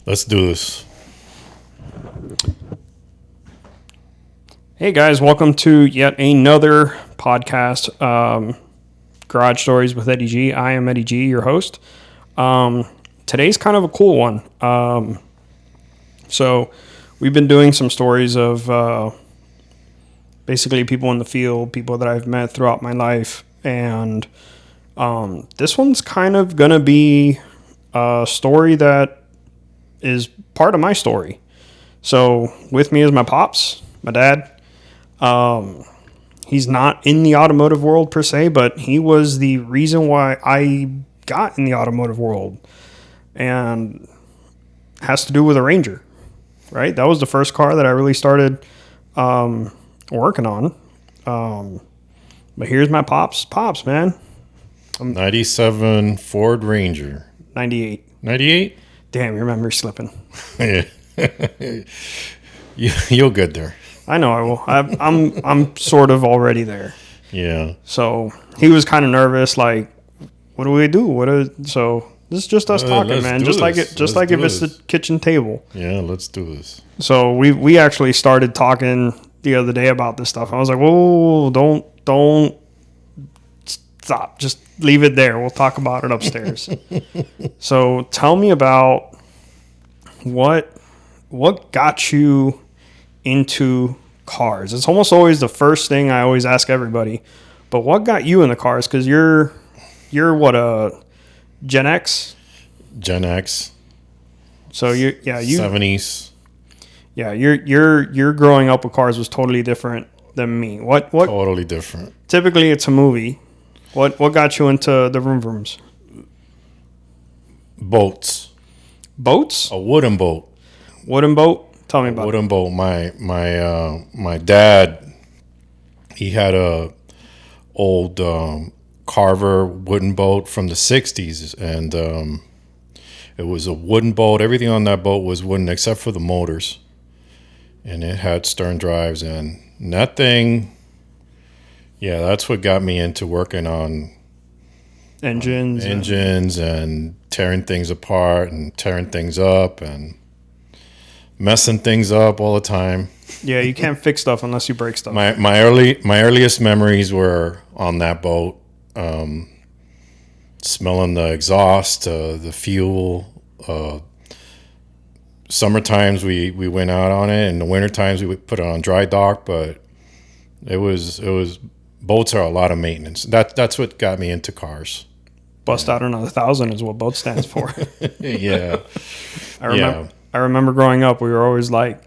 Let's do this. Hey guys, welcome to yet another podcast, Garage Stories with Eddie G. I am Eddie G, your host. Today's kind of a cool one. So we've been doing some stories of basically people in the field, people that I've met throughout my life, and this one's kind of gonna be a story that is part of my story. So with me is my pops, my dad. He's not in the automotive world per se, but he was the reason why I got in the automotive world, and has to do with a Ranger, right? That was the first car that I really started working on. But here's my pops, man. 97 Ford Ranger. 98. 98? Damn, your memory's slipping. Yeah. You'll get there. I know I will. I'm sort of already there. Yeah. So he was kind of nervous, like, what do we do? So this is just us talking, man. Just like if it's the kitchen table. Yeah, let's do this. So we actually started talking the other day about this stuff. I was like, whoa, don't stop. Just leave it there. We'll talk about it upstairs. So tell me about what got you into cars. It's almost always the first thing I always ask everybody. But what got you into cars? Because you're what, a Gen X? Gen X. So you 70s. Yeah, your growing up with cars was totally different than me. What Totally different. Typically it's a movie. What got you into the vroom vrooms? Boats. Boats? A wooden boat. Wooden boat? Tell me about Wooden boat. My dad, he had a old Carver wooden boat from the 60s, and it was a wooden boat. Everything on that boat was wooden except for the motors, and it had stern drives, and that thing, yeah, that's what got me into working on engines and tearing things apart and tearing things up and messing things up all the time. Yeah, you can't fix stuff unless you break stuff. My earliest memories were on that boat, smelling the exhaust, the fuel. Summer times we went out on it, and the winter times we would put it on dry dock. But it was boats are a lot of maintenance. That's what got me into cars. Bust out another 1,000 is what boat stands for. Yeah, I remember growing up, we were always like,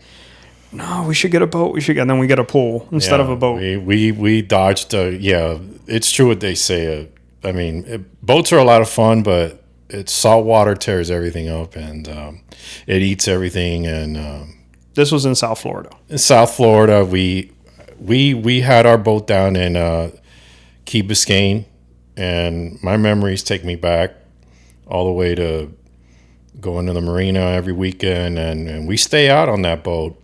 no, we should get a boat. And then we get a pool instead of a boat. We dodged. It's true what they say. I mean, boats are a lot of fun, but salt water tears everything up, and it eats everything. And this was in South Florida. In South Florida, we had our boat down in Key Biscayne, and my memories take me back all the way to going to the marina every weekend, and we stay out on that boat,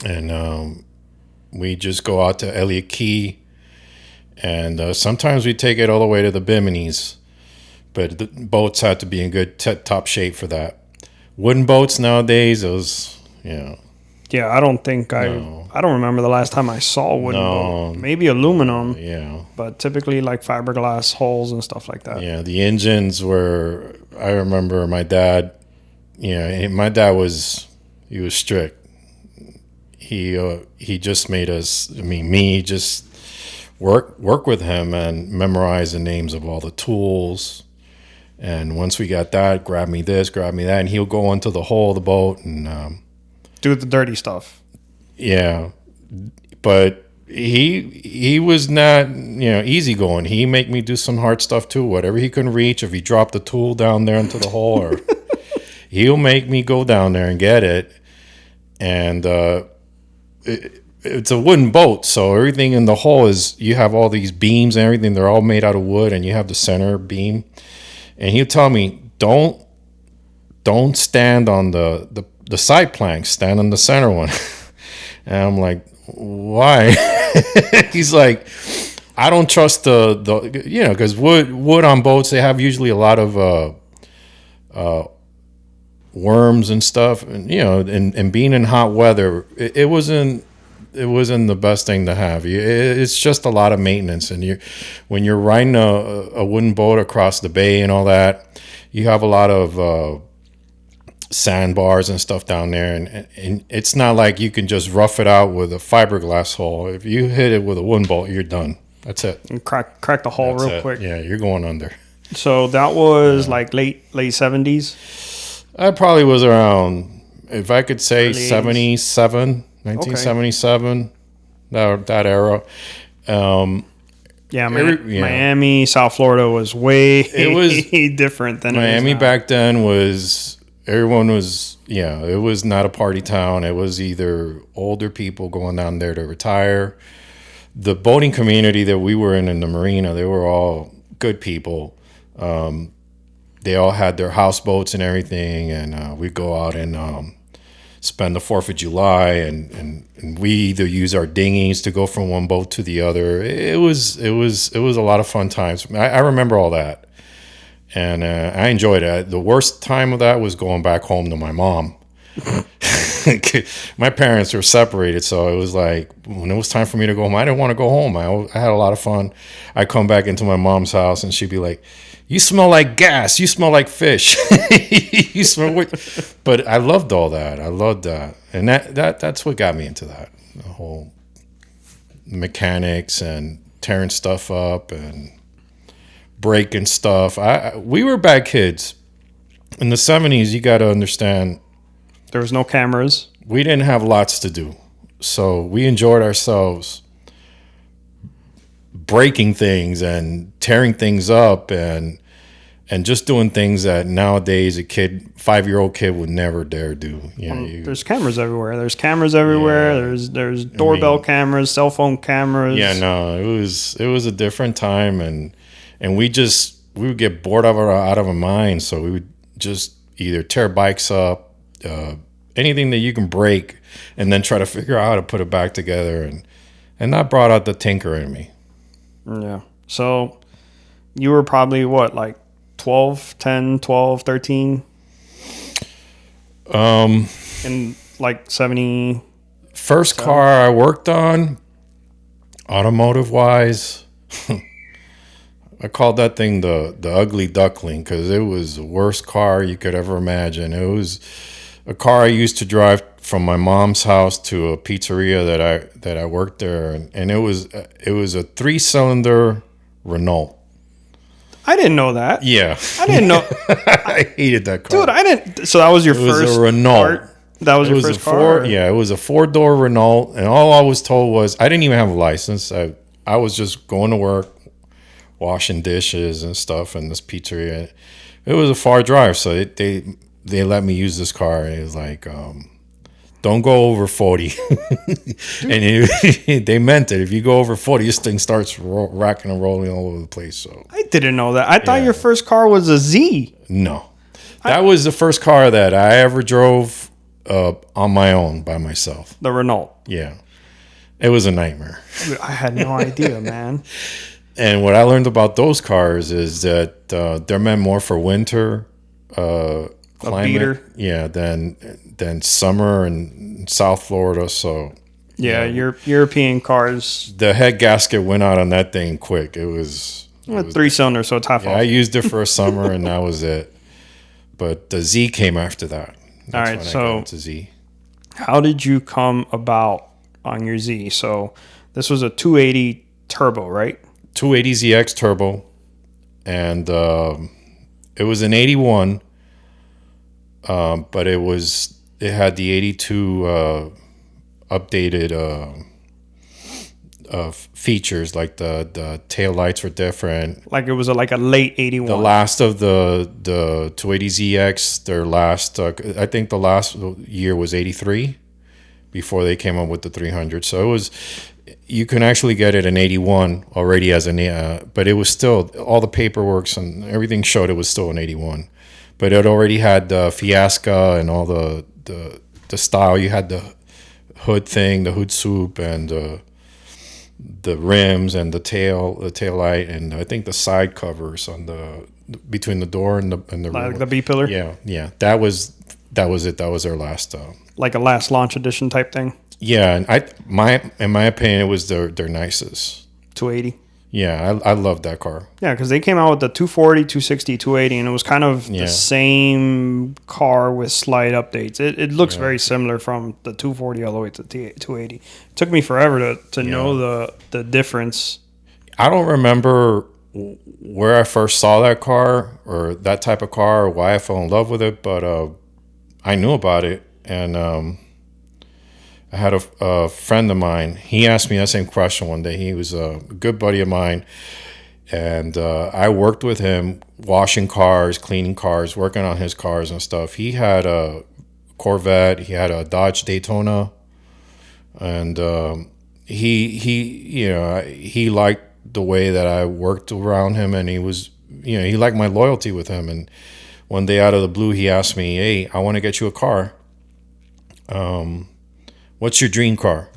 and we just go out to Elliott Key, and sometimes we take it all the way to the Bimini's, but the boats had to be in good top shape for that. Wooden boats nowadays, those, Yeah, I don't think I don't remember the last time I saw a wooden boat. Maybe aluminum. Yeah. But typically like fiberglass hulls and stuff like that. Yeah, the engines were, I remember my dad, my dad was strict. He just made us, me just work with him and memorize the names of all the tools. And once we got that, grab me this, grab me that, and he'll go into the hull of the boat and do the dirty stuff. Yeah, but he was not easygoing. He make me do some hard stuff too. Whatever he couldn't reach, if he dropped the tool down there into the hole, or he'll make me go down there and get it. And it's a wooden boat, so everything in the hull is, you have all these beams and everything. They're all made out of wood, and you have the center beam. And he'll tell me, don't stand on the side planks, stand on the center one. And I'm like, why? He's like, I don't trust the because wood on boats, they have usually a lot of worms and stuff, and and being in hot weather, it wasn't the best thing to have. It's just a lot of maintenance, and when you're riding a wooden boat across the bay and all that, you have a lot of sandbars and stuff down there, and it's not like you can just rough it out with a fiberglass hull. If you hit it with a wooden bolt, you're done. That's it. And crack the hull real quick. Yeah, you're going under. So that was like late 70s. I probably was around, if I could say, Early 77, 1977, that era. Miami, South Florida was way different than Miami it is now. back then. Everyone was, it was not a party town. It was either older people going down there to retire. The boating community that we were in the marina, they were all good people. They all had their houseboats and everything, and we'd go out and spend the 4th of July, and we either use our dinghies to go from one boat to the other. It was a lot of fun times. I remember all that, and I enjoyed it. The worst time of that was going back home to my mom. My parents were separated, so it was like when it was time for me to go home, I didn't want to go home. I had a lot of fun. I come back into my mom's house, and she'd be like, "You smell like gas. You smell like fish. You smell." But I loved all that. I loved that, and that's what got me into that. The whole mechanics and tearing stuff up and breaking stuff. We were bad kids in the 70s. You got to understand. There was no cameras. We didn't have lots to do, so we enjoyed ourselves breaking things and tearing things up and just doing things that nowadays a 5-year-old kid would never dare do. There's cameras everywhere. There's doorbell cameras, cell phone cameras. Yeah, no, it was a different time, and we would get bored out of our minds, so we would just either tear bikes up, anything that you can break, and then try to figure out how to put it back together, and that brought out the tinker in me. Yeah. So you were probably what, like 10, 12, 13? In like 70. First car I worked on, automotive wise, I called that thing the ugly duckling, because it was the worst car you could ever imagine. It was a car I used to drive from my mom's house to a pizzeria that I worked there, and it was a 3-cylinder Renault. I didn't know that. Yeah, I didn't know. I hated that car, dude. I didn't. So that was your first. It was a Renault. That was your first car. Yeah, it was a 4-door Renault, and all I was told was I didn't even have a license. I was just going to work, washing dishes and stuff in this pizzeria. It was a far drive, so they let me use this car, and it was like, don't go over 40. And they meant it. If you go over 40, this thing starts rocking and rolling all over the place. So I didn't know that. I thought your first car was a Z. No. That was the first car that I ever drove on my own by myself. The Renault. Yeah. It was a nightmare. I had no idea, man. And what I learned about those cars is that they're meant more for winter climate, than summer in South Florida. So your European cars. The head gasket went out on that thing quick. It was 3-cylinder, so it's half off. I used it for a summer, and that was it. But the Z came after that. All right, so Z. How did you come about on your Z? So this was a 280 turbo, right? 280ZX turbo, and it was an 81, but it had the 82 updated features, like the tail lights were different. Like it was like a late 81. The last of the 280ZX, their last, I think the last year was 83 before they came up with the 300. So it was, you can actually get it in 81 already as an, but it was still, all the paperwork and everything showed it was still an 81. But it already had the Fiasca and all the style. You had the hood thing, the hood soup, and the rims and the tail light, and I think the side covers on the between the door and the like the B pillar. Yeah, that was that was it. That was their last. Like a last launch edition type thing. Yeah, and in my opinion, it was their nicest. 280. Yeah, I loved that car. Yeah, because they came out with the 240, 260, 280, and it was kind of the same car with slight updates. It looks very similar from the 240 all the way to the 280. It took me forever to know the difference. I don't remember where I first saw that car or that type of car or why I fell in love with it, but I knew about it, and I had a friend of mine. He asked me that same question one day. He was a good buddy of mine, and I worked with him washing cars, cleaning cars, working on his cars and stuff. He had a Corvette. He had a Dodge Daytona, and he liked the way that I worked around him, and he was, he liked my loyalty with him. And one day out of the blue, he asked me, "Hey, I want to get you a car. What's your dream car?"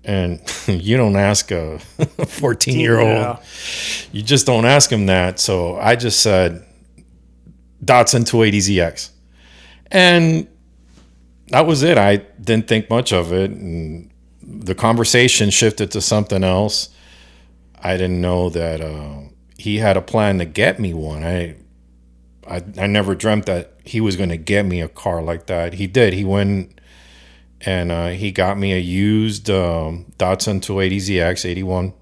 And you don't ask a 14-year-old. Yeah. You just don't ask him that. So I just said, Datsun 280ZX. And that was it. I didn't think much of it. And the conversation shifted to something else. I didn't know that he had a plan to get me one. I never dreamt that he was going to get me a car like that. He did. He went and he got me a used Datsun 280ZX 81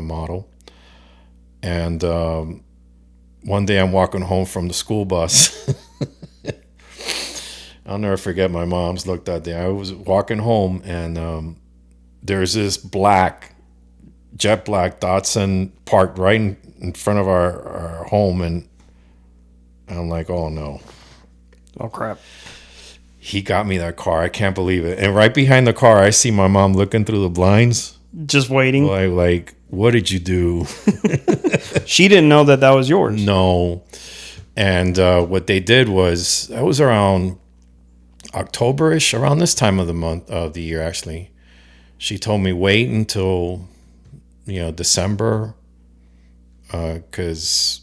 model. And one day I'm walking home from the school bus. I'll never forget my mom's look that day. I was walking home, and there's this jet black Datsun parked right in front of our home, and I'm like, oh no. Oh crap. He got me that car. I can't believe it. And right behind the car, I see my mom looking through the blinds. Just waiting. Like, what did you do? She didn't know that was yours. No. And what they did was, that was around October-ish, around this time of the month, of the year, actually. She told me wait until, December, because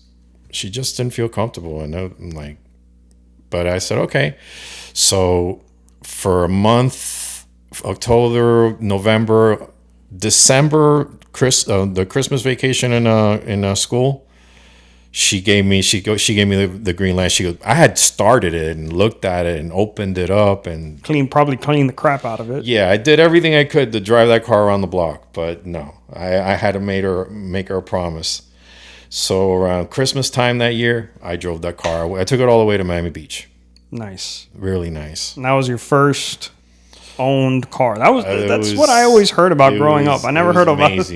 she just didn't feel comfortable. And I'm like, but I said, okay. So for a month, October, November, December, the Christmas vacation in school, she gave me the green light. She goes, I had started it and looked at it and opened it up and probably cleaned the crap out of it. Yeah, I did everything I could to drive that car around the block, but no, I had to make her a promise. So around Christmas time that year, I drove that car. I took it all the way to Miami Beach. Nice. Really nice. And that was your first owned car. That's what I always heard about growing up. I never heard about it.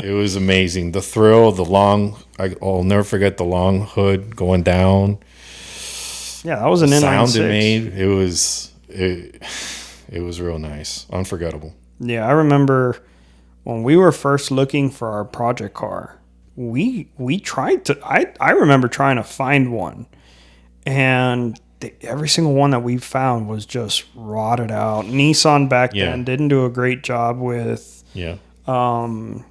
It was amazing. The thrill, I'll never forget the long hood going down. Yeah, that was an sound inline it made. It was real nice. Unforgettable. Yeah, I remember when we were first looking for our project car, we tried to I remember trying to find one, and every single one that we found was just rotted out. Nissan back then didn't do a great job with rust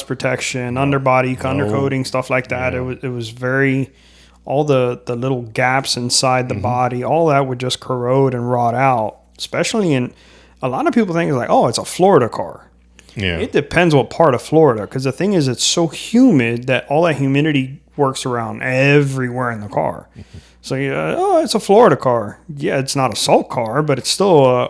protection, underbody undercoating, stuff like that. Yeah. It was very, all the little gaps inside the body, all that would just corrode and rot out. Especially a lot of people think it's like, oh, it's a Florida car. Yeah, it depends what part of Florida, because the thing is, it's so humid that all that humidity works around everywhere in the car. So it's a Florida car. Yeah, it's not a salt car, but it's still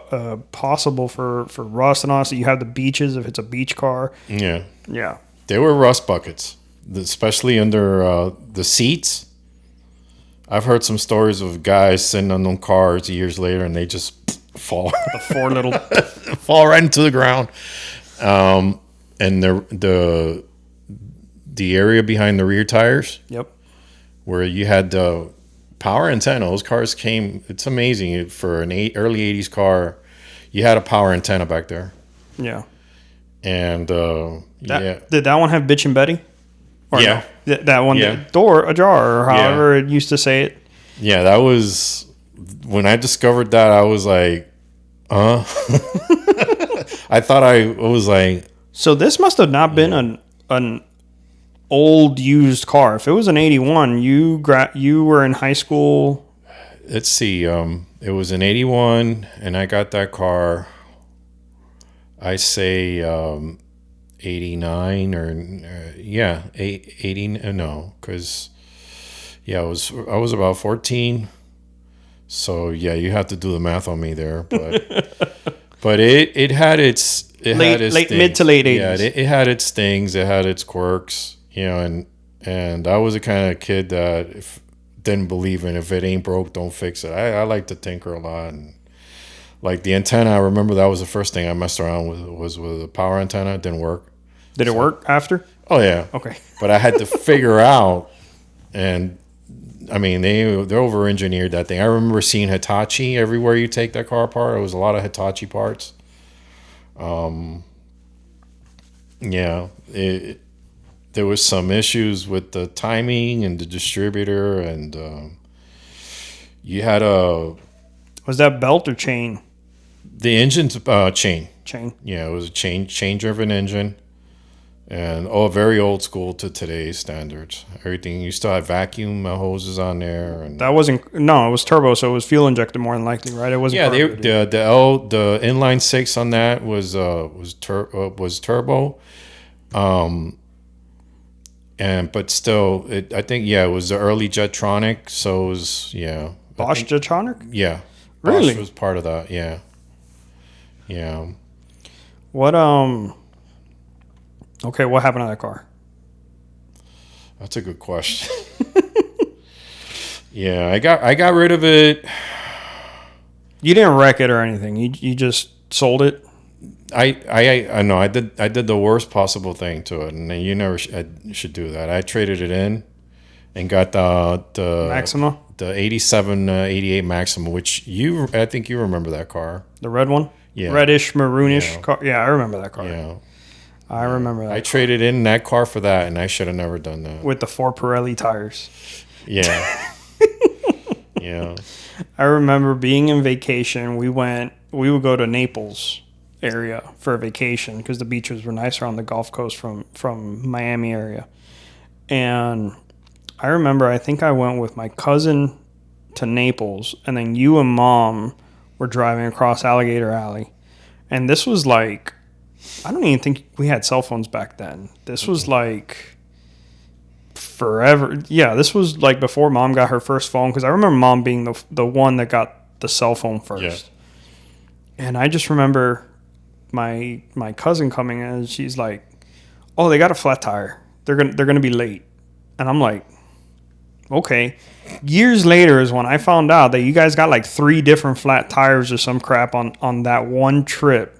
possible for rust. And honestly, you have the beaches if it's a beach car. Yeah. Yeah. They were rust buckets, especially under the seats. I've heard some stories of guys sitting on them cars years later, and they just fall. The four little fall right into the ground. And the area behind the rear tires. Yep. Where you had the power antenna. Those cars came. It's amazing for an early '80s car. You had a power antenna back there. Yeah. And did that one have Bitch and Betty? Or yeah. No? That one, the door ajar, or however it used to say it. Yeah, that was when I discovered that. I was like, I thought I was like. So this must have not been an old used car. If it was an 81, you were in high school. let's see. It was an 81, and I got that car. I say 89 or 80. No, because I was about 14. So yeah, you have to do the math on me there, but it had its late mid to late 80s. Yeah, it had its things. It had its quirks, and I was the kind of kid that didn't believe in if it ain't broke, don't fix it. I like to tinker a lot, and like the antenna. I remember that was the first thing I messed around with was with a power antenna. It didn't work. Did it work after? Oh yeah. Okay. But I had to figure out, and I mean they over engineered that thing. I remember seeing Hitachi everywhere you take that car apart. It was a lot of Hitachi parts. There was some issues with the timing and the distributor, and you had Was that belt or chain? the engine's chain. Chain. Yeah, it was a chain driven engine, and very old school to today's standards. Everything you still had vacuum hoses on there, and That wasn't. No, it was turbo, so it was fuel injected more than likely, right? It wasn't. the inline six on that was turbo, but still I think it was the early Jetronic, so it was Bosch Jetronic. Yeah, Really? Bosch was part of that. Yeah. What Okay, what happened to that car? That's a good question. I got rid of it. You didn't wreck it or anything. You just sold it. I know I did the worst possible thing to it, and you never should do that. I traded it in and got the Maxima, the 87 88 Maxima, which I think you remember that car. the red one. Yeah. Reddish maroonish car. Yeah, I remember that car. Yeah. I remember that. I traded in that car for that, and I should have never done that. With the 4 Pirelli tires. Yeah. Yeah. I remember being in vacation. We would go to Naples area for a vacation because the beaches were nicer on the Gulf Coast from Miami area. And I remember I think I went with my cousin to Naples, and then you and Mom were driving across Alligator Alley. And this was like, I don't even think we had cell phones back then. This was like forever. Yeah, this was like before Mom got her first phone, because I remember Mom being the one that got the cell phone first. Yeah. And I just remember my cousin coming in, and she's like, "Oh, they got a flat tire. They're gonna be late." And I'm like, "Okay." Years later is when I found out that you guys got like 3 different flat tires or some crap on that one trip.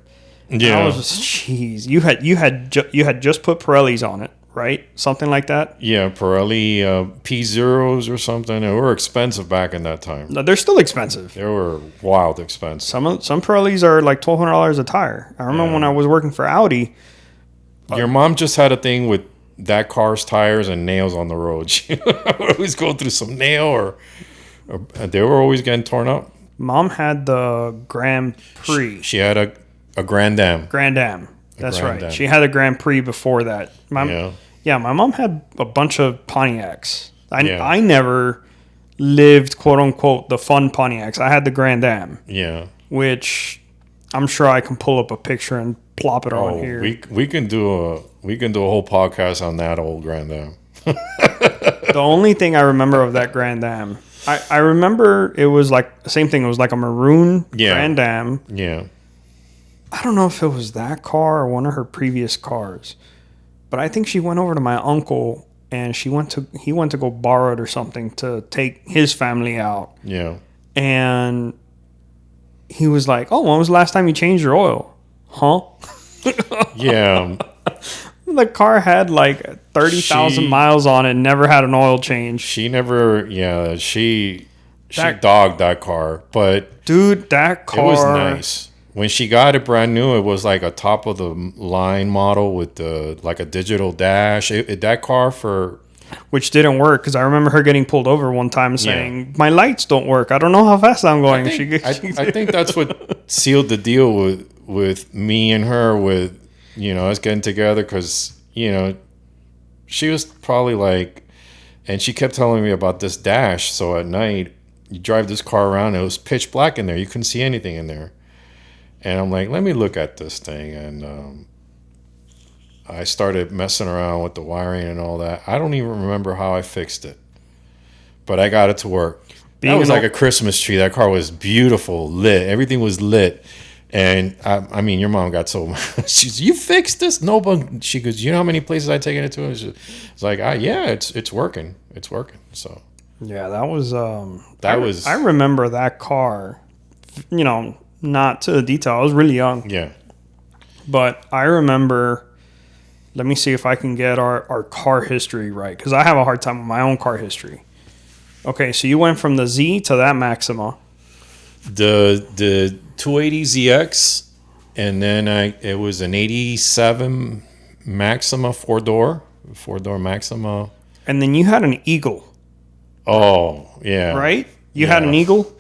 Yeah, and I was just, jeez. You had just put Pirellis on it, right? Something like that. Yeah, Pirelli P0s or something. They were expensive back in that time. No, they're still expensive. They were wild expensive. Some Pirellis are like $1,200 a tire. I remember when I was working for Audi. Your mom just had a thing with that car's tires and nails on the road. She would always go through some nail, or they were always getting torn up. Mom had the Grand Prix. She had a Grand Am. Grand Am. That's Grand right. Am. She had a Grand Prix before that. My mom had a bunch of Pontiacs. I never lived, quote unquote, the fun Pontiacs. I had the Grand Am. Yeah. Which I'm sure I can pull up a picture and plop it on here. We can do a whole podcast on that old Grand Am. The only thing I remember of that Grand Am, I remember it was like the same thing. It was like a maroon Grand Am. Yeah. I don't know if it was that car or one of her previous cars, but I think she went over to my uncle and he went to go borrow it or something to take his family out. Yeah. And he was like, "Oh, when was the last time you changed your oil?" Huh? Yeah. The car had like 30,000 miles on it, never had an oil change. She never, she dogged that car. But dude, that car, it was nice. When she got it brand new, it was like a top of the line model with like a digital dash. That car which didn't work, because I remember her getting pulled over one time saying, "My lights don't work. I don't know how fast I'm going." I think that's what sealed the deal with me and her, with us getting together, because she was probably like, and she kept telling me about this dash. So at night, you drive this car around. It was pitch black in there. You couldn't see anything in there. And I'm like, let me look at this thing. And I started messing around with the wiring and all that. I don't even remember how I fixed it, but I got it to work. That was like a Christmas tree. That car was beautiful, lit. Everything was lit. And I mean, your mom got so she's, you fixed this? No, but she goes, you know how many places I taken it to? And it's like, yeah, it's working. It's working. So yeah, that was I remember that car, you know, not to the detail. I was really young. Yeah. But I remember, let me see if I can get our car history right, because I have a hard time with my own car history. Okay, so you went from the Z to that Maxima. The 280ZX, and then it was an 87 Maxima four-door Maxima. And then you had an Eagle. Oh, yeah. Right? You had an Eagle?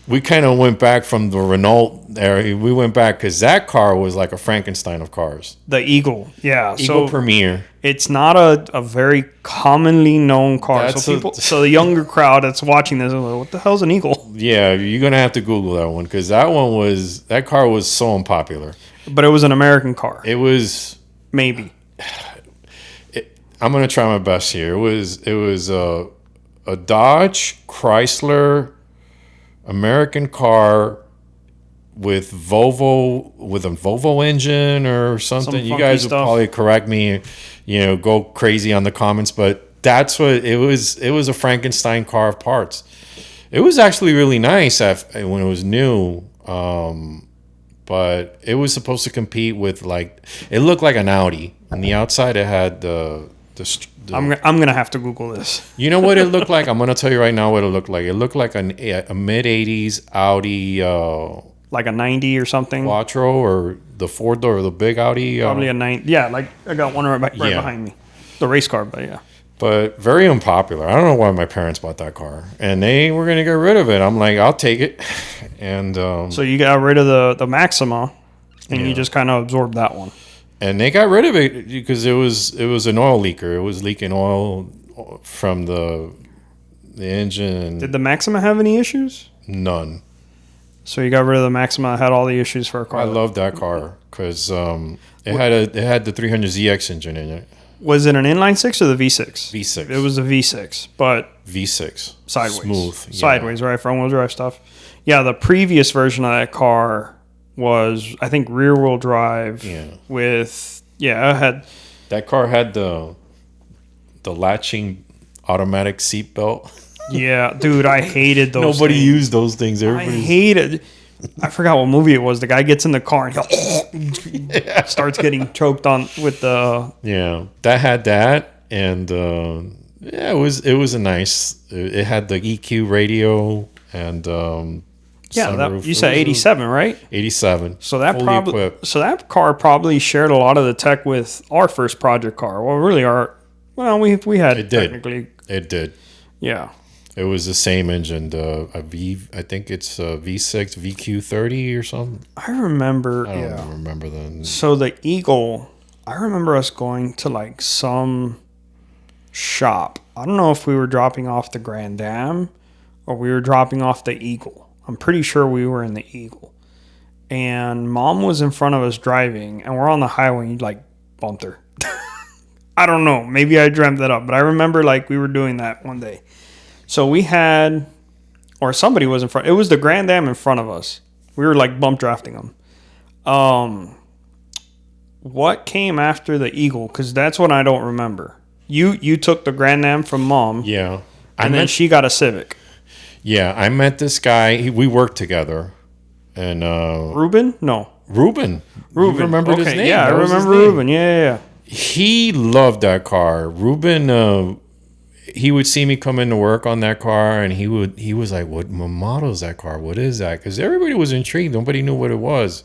We kind of went back from the Renault area. We went back because that car was like a Frankenstein of cars. The Eagle, yeah. Eagle Premier. It's not a very commonly known car. So the younger crowd that's watching this is like, what the hell's an Eagle? Yeah, you're going to have to Google that one because that car was so unpopular. But it was an American car. It was... Maybe. I'm going to try my best here. It was a Dodge Chrysler American car with a Volvo engine or something. You guys will probably correct me, go crazy on the comments, but that's what it was. It was a Frankenstein car of parts. It was actually really nice when it was new, but it was supposed to compete with it looked like an Audi. On the outside, it had I'm gonna have to Google this. You know what it looked like? I'm gonna tell you right now what it looked like. It looked like a mid '80s Audi, like a 90 or something. Quattro or the 4-door, the big Audi. Probably a 90. Yeah, like I got one right behind me. The race car, but yeah. But very unpopular. I don't know why my parents bought that car, and they were gonna get rid of it. I'm like, I'll take it. And so you got rid of the Maxima, and you just kind of absorbed that one. And they got rid of it because it was an oil leaker. It was leaking oil from the engine. Did the Maxima have any issues? None. So you got rid of the Maxima, had all the issues for a car. I love that car because it had the 300ZX engine in it. Was it an inline six or the V6? V6. It was a V6, but V6 sideways, smooth, sideways, right? Front wheel drive stuff. Yeah, the previous version of that car was, I think, rear wheel drive. Yeah. That car had the latching automatic seat belt. Yeah, dude, I hated those. Nobody used those things. I hated. I forgot what movie it was. The guy gets in the car and he starts getting choked on with the. Yeah, that had that, and it was a nice. It had the EQ radio and. You said 87, right? 87. So that car probably shared a lot of the tech with our first project car. Well, really, we had it technically. It did. Yeah. It was the same engine, I think it's a V6 VQ30 or something. I remember. I don't remember the. So the Eagle, I remember us going to some shop. I don't know if we were dropping off the Grand Am or we were dropping off the Eagle. I'm pretty sure we were in the Eagle. And Mom was in front of us driving, and we're on the highway, and you, bumped her. I don't know. Maybe I dreamt that up, but I remember, we were doing that one day. So we had, or somebody was in front. It was the Grand Am in front of us. We were, bump drafting them. What came after the Eagle? Because that's what I don't remember. You took the Grand Am from Mom. Yeah. And then she got a Civic. Yeah, I met this guy. We worked together, and Ruben. No, Ruben. You remember his name? Yeah, I remember Ruben. Yeah. He loved that car. Ruben. He would see me come into work on that car, and he was like, "What model is that car? What is that?" Because everybody was intrigued. Nobody knew what it was.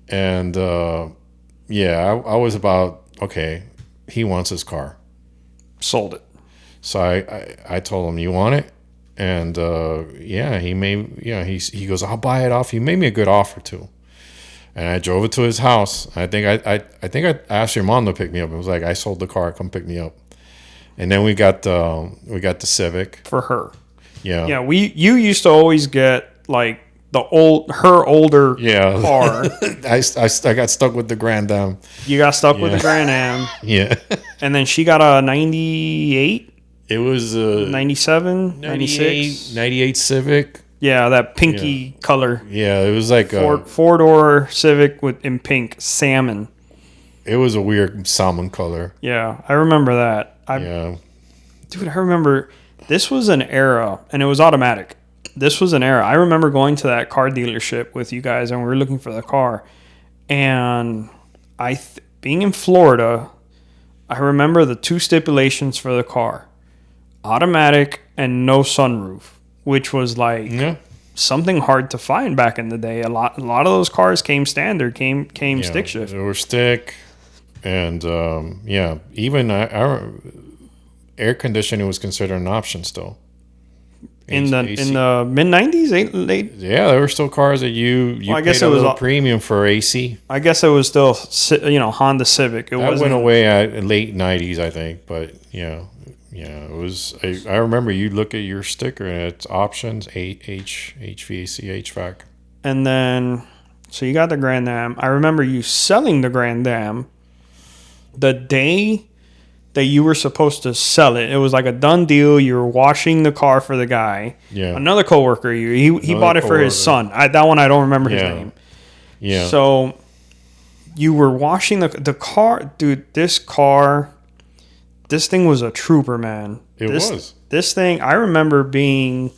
And I was about, okay, he wants his car. Sold it. So I told him, "You want it?" And he goes, "I'll buy it off." He made me a good offer too, and I drove it to his house. I think I asked your mom to pick me up. It was like, I sold the car, come pick me up, and then we got the Civic for her. Yeah. Yeah, you used to always get like her older Yeah. car. I got stuck with the Grand Dam. You got stuck with the Grand Am, Yeah. and then she got a 98, It was 97, 98, 96. 98 Civic. Yeah, that pinky color. Yeah, it was like four-door Civic in pink salmon. it was a weird salmon color. Yeah, I remember that. Dude, I remember this was an era, and it was automatic. This was an era. I remember going to that car dealership with you guys, and we were looking for the car. And being in Florida, I remember the two stipulations for the car: automatic and no sunroof, which was like something hard to find back in the day. A lot of those cars came standard, came stick shift. They were stick, and even air conditioning was considered an option still. In the mid 90s, yeah, there were still cars that you I guess paid it was a little premium for AC. I guess it was still Honda Civic. That went away at late 90s, I think. But yeah, it was. I remember you look at your sticker and it's options HVAC HVAC. And then so you got the Grand Am. I remember you selling the Grand Am the day that you were supposed to sell it. It was like a done deal. You were washing the car for the guy. Yeah. Another coworker. He bought it for his son. That one I don't remember his name. Yeah. So you were washing the car, dude. This thing was a trooper, man. It was. This thing. I remember being,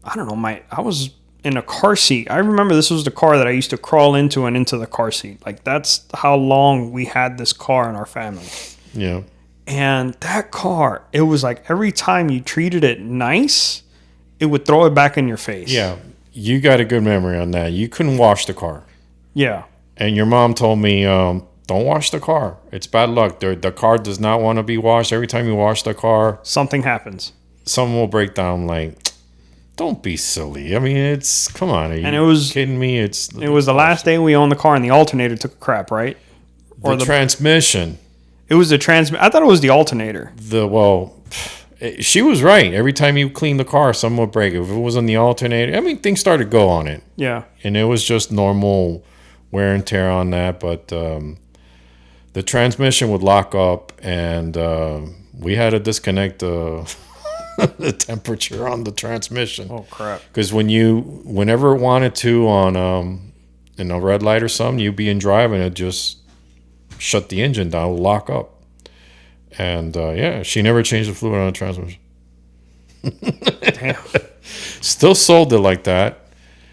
I don't know, I was in a car seat. I remember this was the car that I used to crawl into the car seat. Like that's how long we had this car in our family. Yeah. And that car, it was like every time you treated it nice, it would throw it back in your face. Yeah. You got a good memory on that. You couldn't wash the car. Yeah. And your mom told me, don't wash the car. It's bad luck. The car does not want to be washed. Every time you wash the car, something happens. Something will break down. Like, don't be silly. I mean, come on. Are you kidding me? It was the last day we owned the car and the alternator took a crap, right? Or the transmission. It was the I thought it was the alternator. She was right. Every time you clean the car, something would break. If it was on the alternator, I mean, things started to go on it. Yeah. And it was just normal wear and tear on that. But the transmission would lock up, and we had to disconnect the temperature on the transmission. Oh, crap. Because whenever it wanted to on in a red light or something, you'd be in drive and it just shut the engine down, lock up. And she never changed the fluid on the transmission. Damn. Still sold it like that.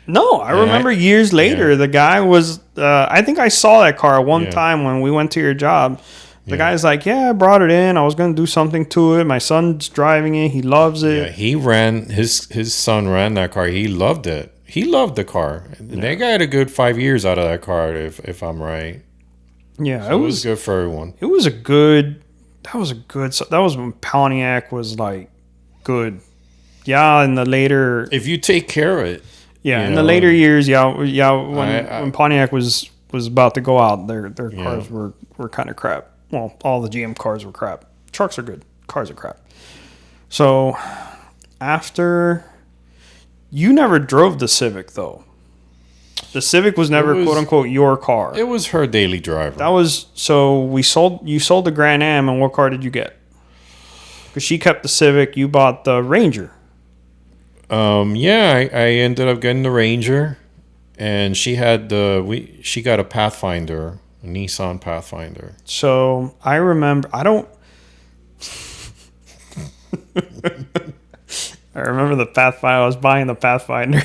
No, I remember years later, the guy was, I think I saw that car one time when we went to your job. The guy's like, I brought it in. I was going to do something to it. My son's driving it. He loves it. Yeah, he ran, his son ran that car. He loved it. He loved the car. Yeah. They got a good 5 years out of that car, if I'm right. Yeah, so it was good for everyone. That was when Pontiac was like good. Yeah, in the later, if you take care of it. Yeah, in the later years, when Pontiac was about to go out, their cars were kind of crap. Well, all the GM cars were crap. Trucks are good. Cars are crap. So after, you never drove the Civic though. The Civic was never quote unquote your car. It was her daily driver. You sold the Grand Am, and what car did you get? Because she kept the Civic, you bought the Ranger. I ended up getting the Ranger, and she had she got a Pathfinder, a Nissan Pathfinder. So I remember, I remember the Pathfinder. I was buying the Pathfinder.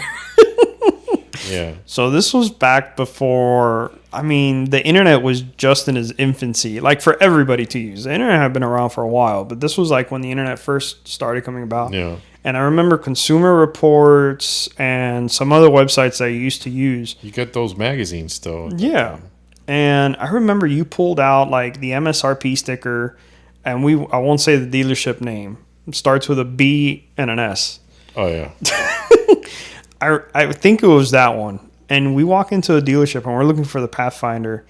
Yeah. So this was back before, the internet was just in its infancy, like for everybody to use. The internet had been around for a while, but this was like when the internet first started coming about. Yeah. And I remember Consumer Reports and some other websites that I used to use. You get those magazines still. Yeah. And I remember you pulled out like the MSRP sticker, and I won't say the dealership name. It starts with a B and an S. Oh, yeah. I think it was that one. And we walk into a dealership and we're looking for the Pathfinder.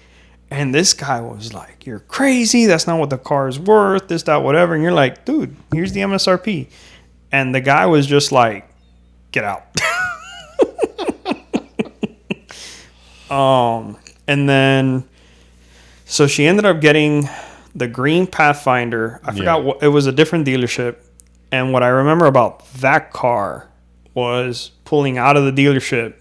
And this guy was like, "You're crazy. That's not what the car is worth. This, that, whatever." And you're like, "Dude, here's the MSRP." And the guy was just like, get out. And then, so she ended up getting the green Pathfinder. I forgot what, it was a different dealership. And what I remember about that car was pulling out of the dealership,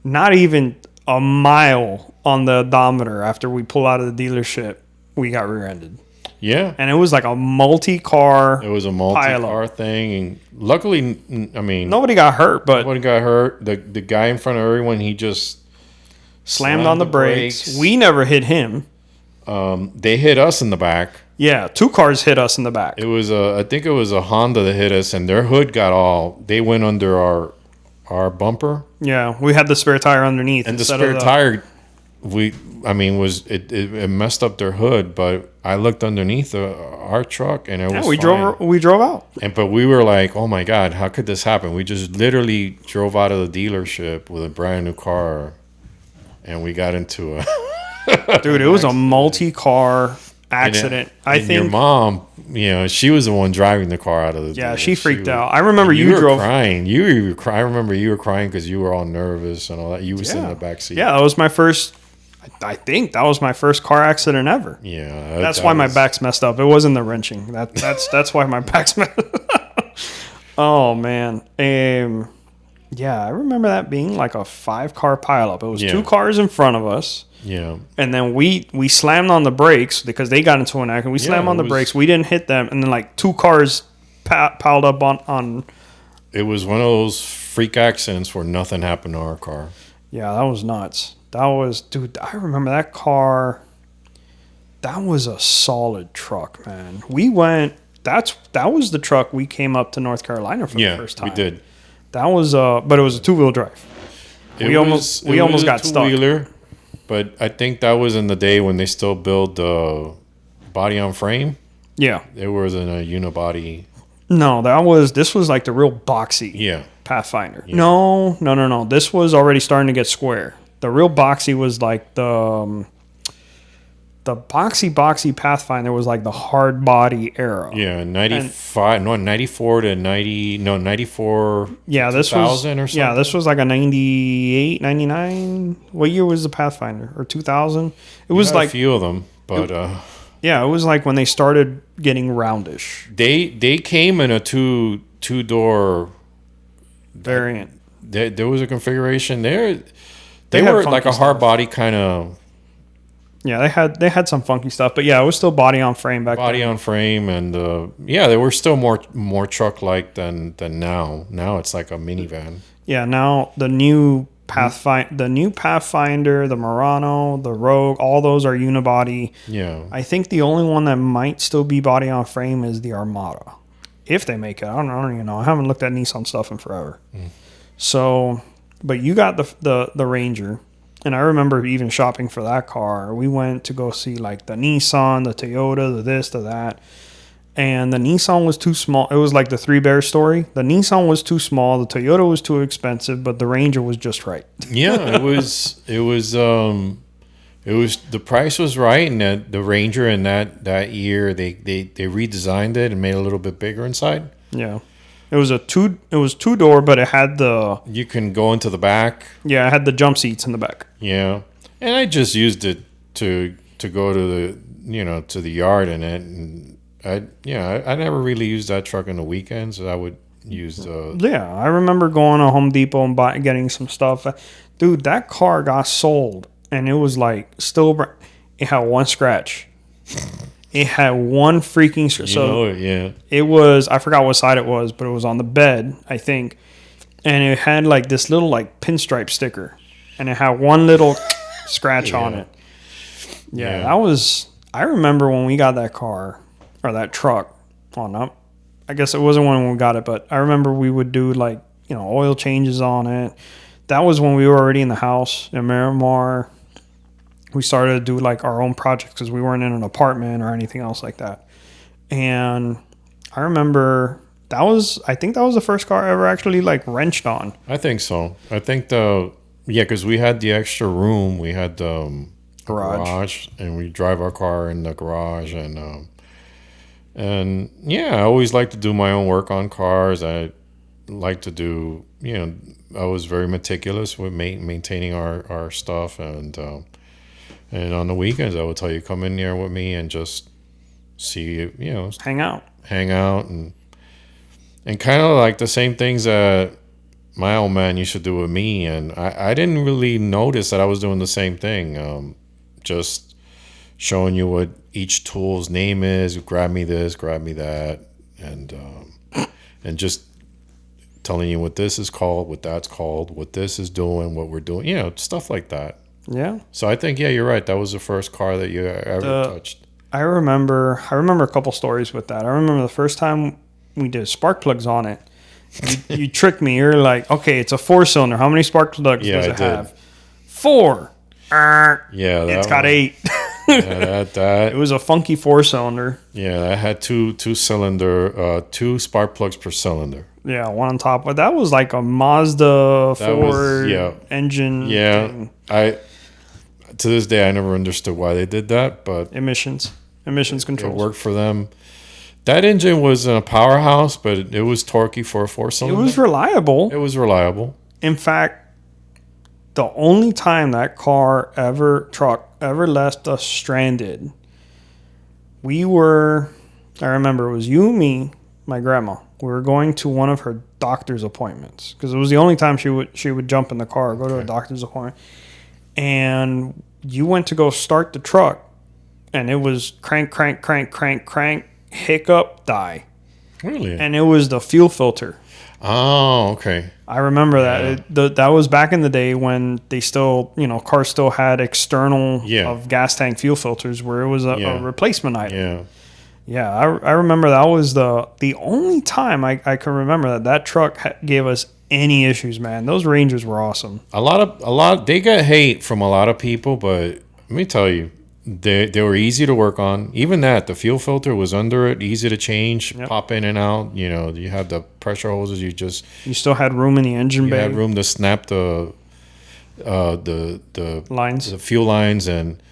not even a mile on the odometer after we pull out of the dealership, we got rear-ended. Yeah. And it was like a multi-car. It was a multi-car thing. And luckily, I mean, nobody got hurt, but nobody got hurt. The guy in front of everyone, he just slammed on the brakes. We never hit him. They hit us in the back. Yeah, 2 cars hit us in the back. It was I think it was a Honda that hit us, and their hood they went under our bumper. Yeah, we had the spare tire underneath. And the spare tire, it messed up their hood, but I looked underneath our truck, and it was fine. We drove out. But we were like, oh my God, how could this happen? We just literally drove out of the dealership with a brand new car, and we got into a... Dude, it was a multi-car accident. I think your mom, she was the one driving the car out of the dealership. She freaked out. I remember you drove crying. I remember you were crying because you were all nervous and all that. You were sitting in the back seat. Yeah, that was my first. I think that was my first car accident ever. Yeah, that's why my back's messed up. It wasn't the wrenching. That's why my back's messed up. Oh man. Yeah, I remember that being like a 5-car pileup. It was 2 cars in front of us. Yeah. And then we slammed on the brakes because they got into an accident. We slammed on the brakes. We didn't hit them. And then like 2 cars piled up on. It was one of those freak accidents where nothing happened to our car. Yeah, that was nuts. Dude, I remember that car. That was a solid truck, man. That was the truck we came up to North Carolina for the first time. We did. That was but it was a 2-wheel drive. We almost got stuck. But I think that was in the day when they still build the body on frame. Yeah. It wasn't a unibody. No, this was like the real boxy Pathfinder. Yeah. No. This was already starting to get square. The real boxy was like the boxy Pathfinder was like the hard body era. Yeah, 94 to 90, 94. Yeah, this 2000 was or something. Yeah, this was like a 98, 99. What year was the Pathfinder? Or 2000? It was like a few of them, but yeah, it was like when they started getting roundish. They came in a two-door variant. There was a configuration there. They were like a hard body kind of. Yeah, they had some funky stuff, but yeah, it was still body on frame back then. Body on frame, and they were still more truck-like than now. Now it's like a minivan. Yeah, now the new Pathfinder, the Murano, the Rogue, all those are unibody. Yeah. I think the only one that might still be body on frame is the Armada, if they make it. I don't even know. I haven't looked at Nissan stuff in forever. So, but you got the Ranger. And I remember even shopping for that car. We went to go see like the Nissan, the Toyota, the this, the that. And the Nissan was too small. It was like the Three Bears story. The Nissan was too small. The Toyota was too expensive, but the Ranger was just right. Yeah, it was the price was right, and the Ranger in that year they redesigned it and made it a little bit bigger inside. Yeah. It was 2-door, but it had you can go into the back. Yeah, it had the jump seats in the back. Yeah. And I just used it to go to the yard in it, and I never really used that truck on the weekends. So I would use the. Yeah, I remember going to Home Depot and getting some stuff. Dude, that car got sold, and it was like it had one scratch. It had one freaking scratch. It was, I forgot what side it was, but it was on the bed, I think. And it had like this little like pinstripe sticker, and it had one little scratch on it. Yeah, that was. I remember when we got that car or that truck. Oh no, I guess it wasn't when we got it, but I remember we would do like oil changes on it. That was when we were already in the house in Miramar. We started to do like our own projects because we weren't in an apartment or anything else like that. And I remember I think that was the first car I ever actually like wrenched on. I think so. I think because we had the extra room. We had the garage, and we drive our car in the garage, and And yeah, I always like to do my own work on cars. I like to do, I was very meticulous with maintaining our stuff. And on the weekends, I would tell you, come in there with me and just see, hang out and kind of like the same things that my old man used to do with me. And I didn't really notice that I was doing the same thing. Just showing you what each tool's name is. Grab me this, grab me that, and just telling you what this is called, what that's called, what this is doing, what we're doing. Stuff like that. Yeah. So I think you're right. That was the first car that you ever touched. I remember a couple stories with that. I remember the first time we did spark plugs on it. You tricked me. You're like, okay, it's a 4-cylinder. How many spark plugs does it have? 4. Yeah, it's got 8. Yeah, that it was a funky 4-cylinder. Yeah, that had two spark plugs per cylinder. Yeah, one on top. But that was like a Mazda 4 engine. Yeah, thing. To this day I never understood why they did that, but emissions controls. It worked for them. That engine was a powerhouse, but it was torquey for a 4-cylinder. It was reliable. In fact, the only time that truck ever left us stranded, I remember it was you, me, my grandma. We were going to one of her doctor's appointments because it was the only time she would jump in the car or go to a doctor's appointment. And you went to go start the truck, and it was crank, hiccup, die. Really? And it was the fuel filter. Oh, okay. I remember that. Yeah. That was back in the day when they still, cars still had external of gas tank fuel filters where it was a replacement item. Yeah. Yeah, I remember that was the only time I can remember that truck gave us any issues, man. Those Rangers were awesome. A lot they got hate from a lot of people, but let me tell you, they were easy to work on. Even the fuel filter was under it, easy to change, pop in and out. You had the pressure hoses. You still had room in the engine bay. You had room to snap the lines, the fuel lines, and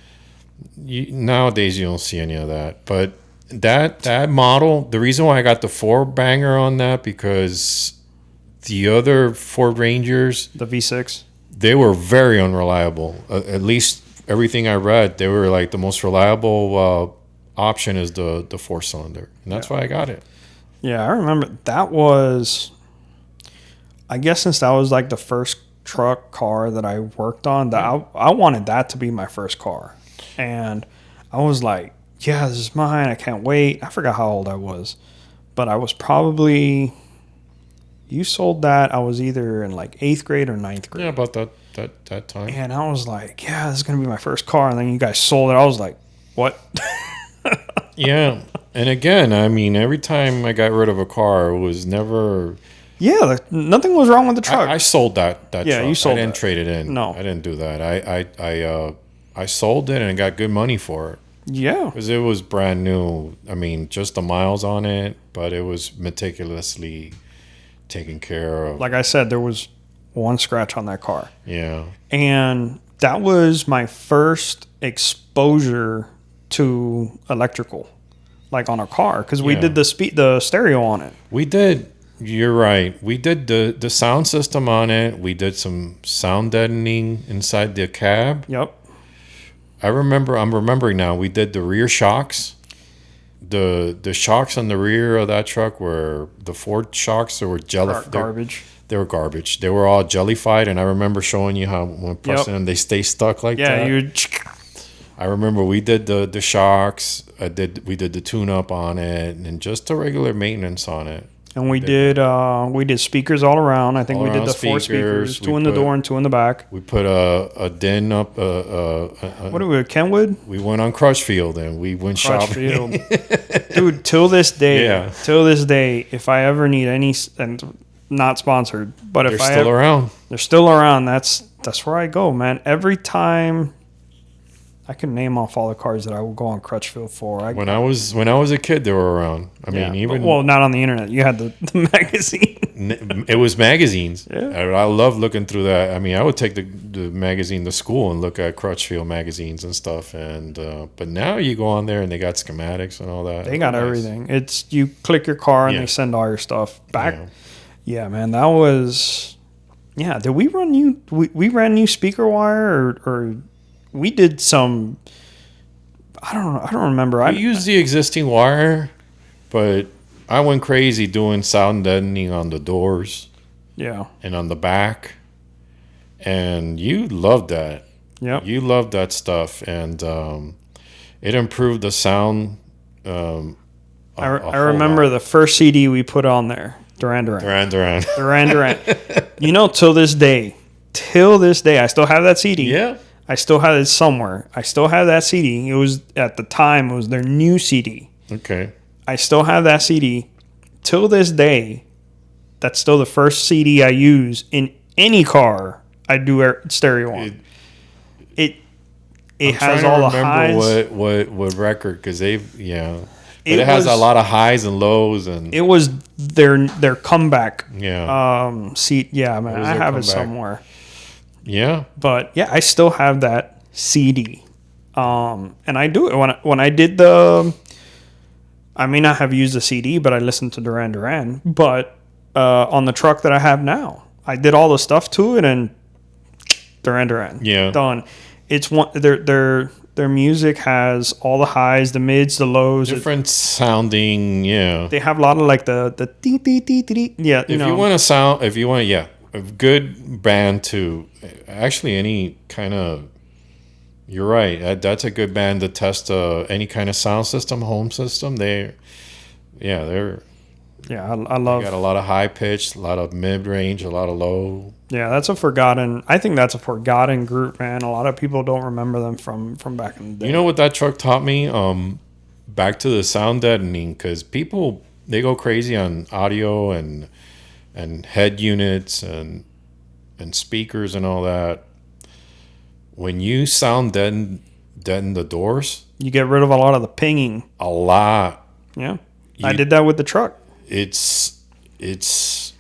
nowadays you don't see any of that. But that model, the reason why I got the 4-banger on that, because the other Ford Rangers, the V6, they were very unreliable. At least everything I read, they were like the most reliable option is the 4-cylinder, and that's why I got it. Yeah, I remember that was, I guess since that was like the first truck car that I worked on, that I wanted that to be my first car, and I was like, yeah, this is mine. I can't wait. I forgot how old I was, but I was probably. You sold that. I was either in like 8th grade or 9th grade. Yeah, about that time. And I was like, yeah, this is going to be my first car. And then you guys sold it. I was like, what? Yeah. And again, I mean, every time I got rid of a car, it was never... Yeah, nothing was wrong with the truck. I sold that truck. Yeah, you sold it. I didn't trade it in. No. I didn't do that. I sold it and got good money for it. Yeah. Because it was brand new. I mean, just the miles on it, but it was meticulously taken care of. Like I said, there was one scratch on that car. Yeah. And that was my first exposure to electrical, like on a car, because we did the stereo on it. We did. You're right. We did the sound system on it. We did some sound deadening inside the cab. Yep. I'm remembering now. We did the rear shocks. The shocks on the rear of that truck were the Ford shocks. They were garbage. They were garbage. They were all jellified, and I remember showing you how when pressing them, they stay stuck like that. Yeah, I remember we did the shocks. We did the tune-up on it, and just the regular maintenance on it. And we did speakers all around. I think we did the 4 speakers, 2 in the door and 2 in the back. We put a din up. What do we, Kenwood? We went on Crushfield and we went shopping. Dude, till this day, if I ever need any, and not sponsored, but they're still around. They're still around. That's where I go, man. Every time I can name off all the cars that I will go on Crutchfield for. When I was a kid, they were around. I mean, even well, not on the internet. You had the magazine. it was magazines. Yeah. I love looking through that. I mean, I would take the magazine to school and look at Crutchfield magazines and stuff. And but now you go on there and they got schematics and all that. They got everything. It's you click your car and they send all your stuff back. Yeah, man, that was. Yeah, did we run you? We ran you speaker wire or we did some. I don't remember. I used the existing wire, but I went crazy doing sound deadening on the doors. Yeah. And on the back. And you loved that. Yeah. You loved that stuff. And it improved the sound. I remember the first CD we put on there. Duran Duran. You know, till this day, I still have that CD. Yeah. I still have it somewhere. I still have that CD. It was, at the time, it was their new CD. Okay. I still have that CD. Till this day, that's still the first CD I use in any car I do stereo on. It has all the highs. What record, because it has a lot of highs and lows, and it was their comeback. Yeah. Seat. Yeah, man, I have it somewhere. Yeah. But yeah, I still have that CD. And I do it when I did the. I may not have used the CD, but I listened to Duran Duran. But on the truck that I have now, I did all the stuff to it, and Duran Duran. Yeah. Done. It's one. Their music has all the highs, the mids, the lows. Different sounding. Yeah. They have a lot of like the dee dee dee dee. Yeah. If you want a good band to actually any kind of. You're right. That's a good band to test any kind of sound system, home system. I love. They got a lot of high pitch, a lot of mid range, a lot of low. Yeah, I think that's a forgotten group, man. A lot of people don't remember them from back in the day. You know what that truck taught me? Back to the sound deadening, because people, they go crazy on audio and head units and speakers and all that. When you sound deaden the doors, you get rid of a lot of the pinging. A lot. Yeah. I did that with the truck. It's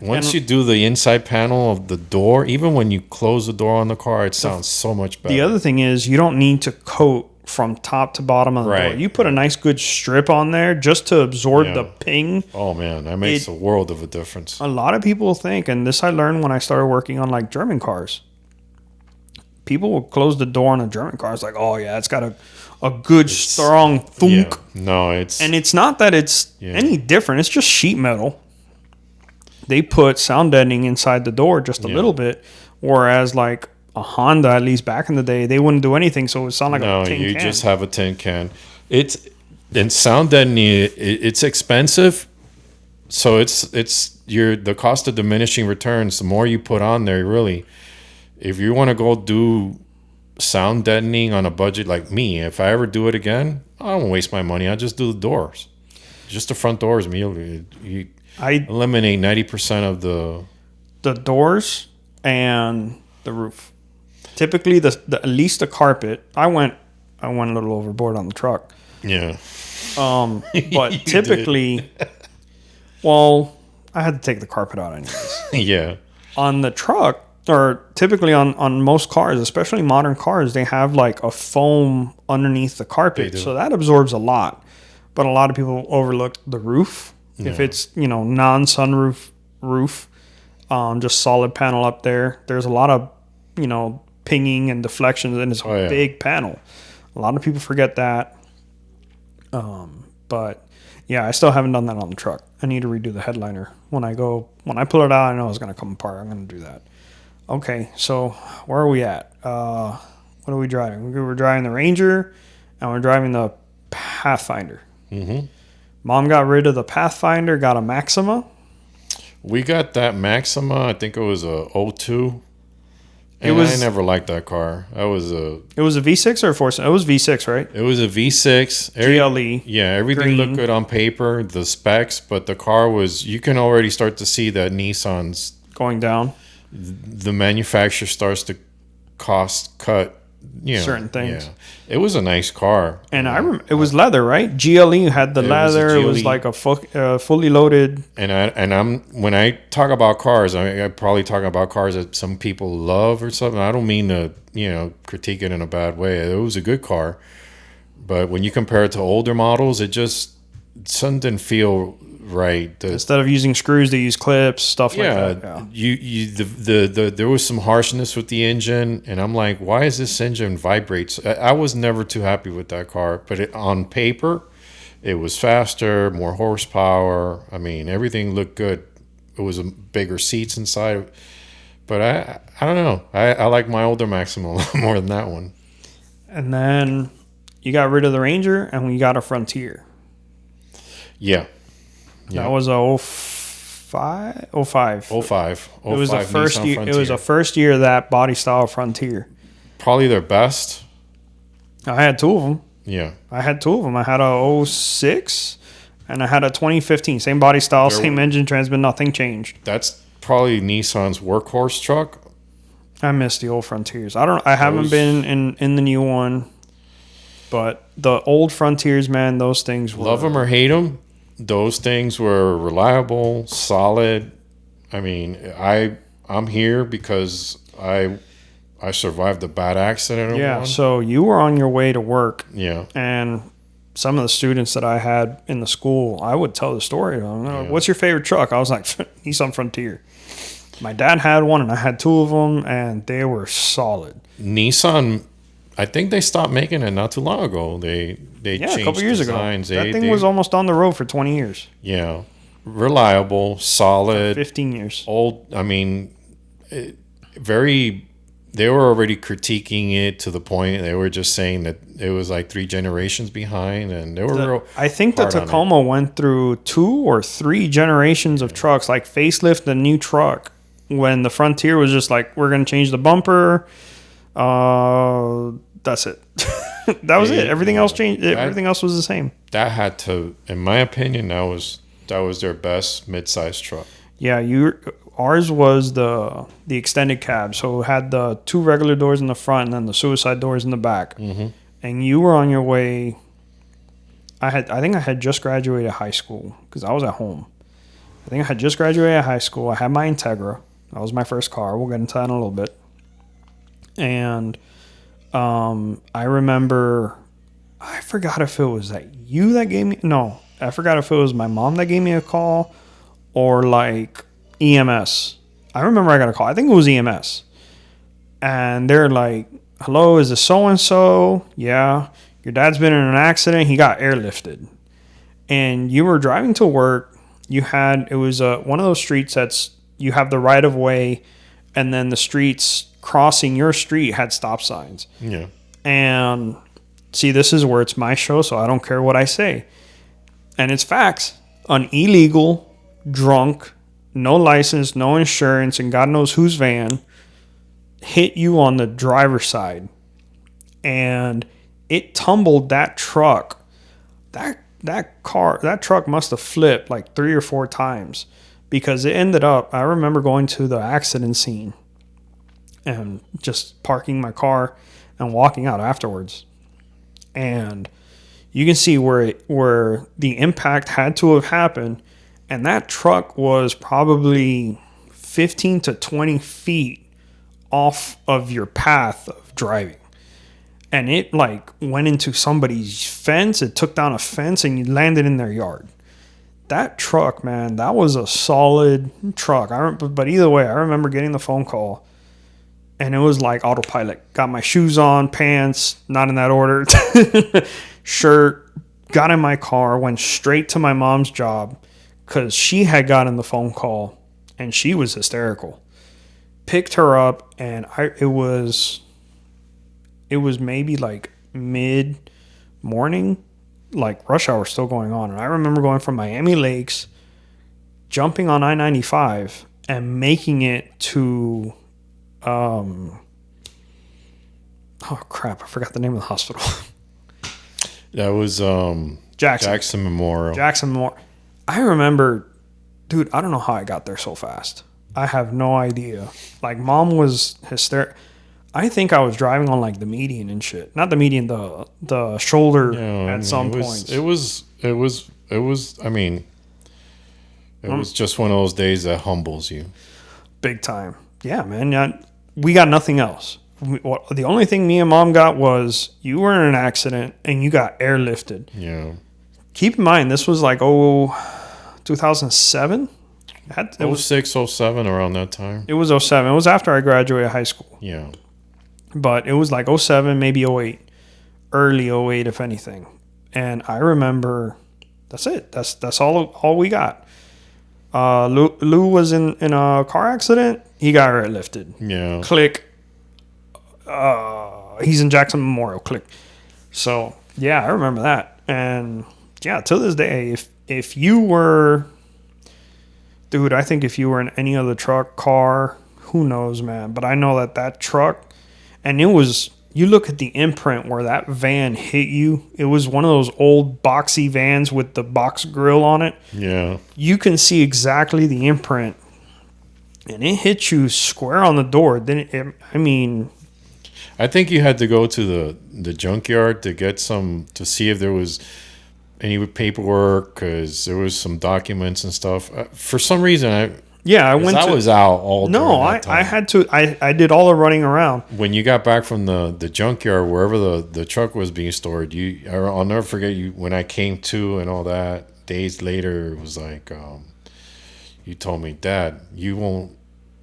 once you do the inside panel of the door, even when you close the door on the car, it sounds so much better. The other thing is you don't need to coat from top to bottom of the door. You put a nice good strip on there just to absorb the ping. Oh man, that makes a world of a difference. A lot of people think, and this I learned when I started working on like German cars. People will close the door on a German car. It's like, oh yeah, it's got a good strong thunk. Yeah. No, it's not that it's any different. It's just sheet metal. They put sound deadening inside the door just a little bit, whereas like a Honda, at least back in the day, they wouldn't do anything, so it would sound like a tin can. No, you just have a tin can. And sound deadening, it's expensive, so it's the cost of diminishing returns. The more you put on there, really. If you want to go do sound deadening on a budget like me, if I ever do it again, I don't waste my money. I just do the doors. Just the front doors. I eliminate 90% of the doors and the roof. Typically, at least the carpet. I went a little overboard on the truck. Yeah. But typically, well, I had to take the carpet out anyways. Yeah. On the truck. Or typically on most cars, especially modern cars, they have like a foam underneath the carpet. So that absorbs a lot. But a lot of people overlook the roof. Yeah. If it's, non-sunroof roof, just solid panel up there, there's a lot of, pinging and deflections, and it's a big panel. A lot of people forget that. But yeah, I still haven't done that on the truck. I need to redo the headliner. When I pull it out, I know it's going to come apart. I'm going to do that. Okay, so where are we at? What are we driving? We're driving the Ranger, and we're driving the Pathfinder. Mm-hmm. Mom got rid of the Pathfinder, got a Maxima. We got that Maxima. I think it was a 02. And I never liked that car. It was a V6 or a 4. It was V6, right? It was a V6. GLE. Yeah, everything looked good on paper, the specs, but the car was. You can already start to see that Nissan's going down. The manufacturer starts to cost cut certain things. Yeah. It was a nice car. And I remember it was leather, right? GLE had the leather. It was like a fully loaded. And when I talk about cars, I probably talk about cars that some people love or something. I don't mean to, critique it in a bad way. It was a good car, but when you compare it to older models, something didn't feel right. Instead of using screws, they use clips, stuff like that. Yeah, there was some harshness with the engine, and I'm like, why is this engine vibrates? I was never too happy with that car, but on paper, it was faster, more horsepower. I mean, everything looked good. It was bigger seats inside, but I don't know. I like my older Maxima a lot more than that one. And then you got rid of the Ranger, and we got a Frontier. Yeah. That was a 05? 05. 05. It was the first Nissan year. Frontier. It was the first year of that body style Frontier. Probably their best. I had two of them. Yeah. I had two of them. I had a 06 and I had a 2015. Same body style, same engine, transmission, nothing changed. That's probably Nissan's workhorse truck. I miss the old Frontiers. I haven't been in the new one, but the old Frontiers, man, those things were. Love them or hate them, those things were reliable, solid. I mean, I'm here because I survived a bad accident. Yeah, so you were on your way to work. Yeah. And some of the students that I had in the school, I would tell the story. What's your favorite truck? I was like, Nissan Frontier. My dad had one, and I had two of them, and they were solid. Nissan, I think they stopped making it not too long ago. They changed a couple years designs. ago. That thing was almost on the road for 20 years. Yeah. Reliable, solid. 15 years. Old, I mean, they were already critiquing it to the point they were just saying that it was like 3 generations behind, and they were I think the Tacoma went through 2 or 3 generations of trucks, like facelift a new truck, when the Frontier was just like, we're going to change the bumper. That's it. That was it. Everything else changed. Everything else was the same. That had to, in my opinion, that was their best mid-size truck. Yeah, ours was the extended cab, so it had the 2 regular doors in the front and then the suicide doors in the back. Mm-hmm. And you were on your way. I think I had just graduated high school because I was at home. I think I had just graduated high school. I had my Integra. That was my first car. We'll get into that in a little bit. And I remember, I forgot if it was you that gave me. No, I forgot if it was my mom that gave me a call or like EMS. I remember I got a call. I think it was EMS. And they're like, hello, is this so-and-so? Yeah. Your dad's been in an accident. He got airlifted. And you were driving to work. It was one of those streets that's, you have the right of way, and then the streets crossing your street had stop signs. Yeah. And see, this is where it's my show, so I don't care what I say. And it's facts. An illegal, drunk, no license, no insurance, and God knows whose van hit you on the driver's side. And it tumbled that truck. That truck must have flipped like 3 or 4 times, because it ended up, I remember going to the accident scene and just parking my car and walking out afterwards. And you can see where the impact had to have happened. And that truck was probably 15 to 20 feet off of your path of driving. And it like went into somebody's fence. It took down a fence and you landed in their yard. That truck, man, that was a solid truck. But either way, I remember getting the phone call, and it was like autopilot. Got my shoes on, pants, not in that order, shirt, got in my car, went straight to my mom's job because she had gotten the phone call, and she was hysterical. Picked her up, and it was maybe like mid-morning, like rush hour still going on. And I remember going from Miami Lakes, jumping on I-95 and making it to oh crap, I forgot the name of the hospital. That was Jackson Memorial. Jackson Memorial. I remember, dude, I don't know how I got there so fast. I have no idea. Like, mom was hysterical. I think I was driving on like the median and shit. Not the median, the shoulder at some points. It was. I mean, it was just one of those days that humbles you. Big time. Yeah, man. Yeah, we got nothing else. The only thing me and Mom got was you were in an accident and you got airlifted. Yeah. Keep in mind, this was like 2007. It was 06, 07, around that time. It was 07. It was after I graduated high school. Yeah. But it was like 07, maybe 08. Early 08, if anything. And I remember, that's it. That's all we got. Lou was in a car accident. He got airlifted. Yeah. Click. He's in Jackson Memorial. Click. So, yeah, I remember that. And, yeah, to this day, if you were... Dude, I think if you were in any other truck, car, who knows, man. But I know that truck, and it was, you look at the imprint where that van hit you. It was one of those old boxy vans with the box grill on it. Yeah. You can see exactly the imprint, and it hit you square on the door. Then I think you had to go to the junkyard to see if there was any paperwork, because there was some documents and stuff. For some reason, I was out all. No, I had to. I did all the running around. When you got back from the junkyard, wherever the truck was being stored, I'll never forget you when I came to and all that. Days later, it was like you told me, Dad, you won't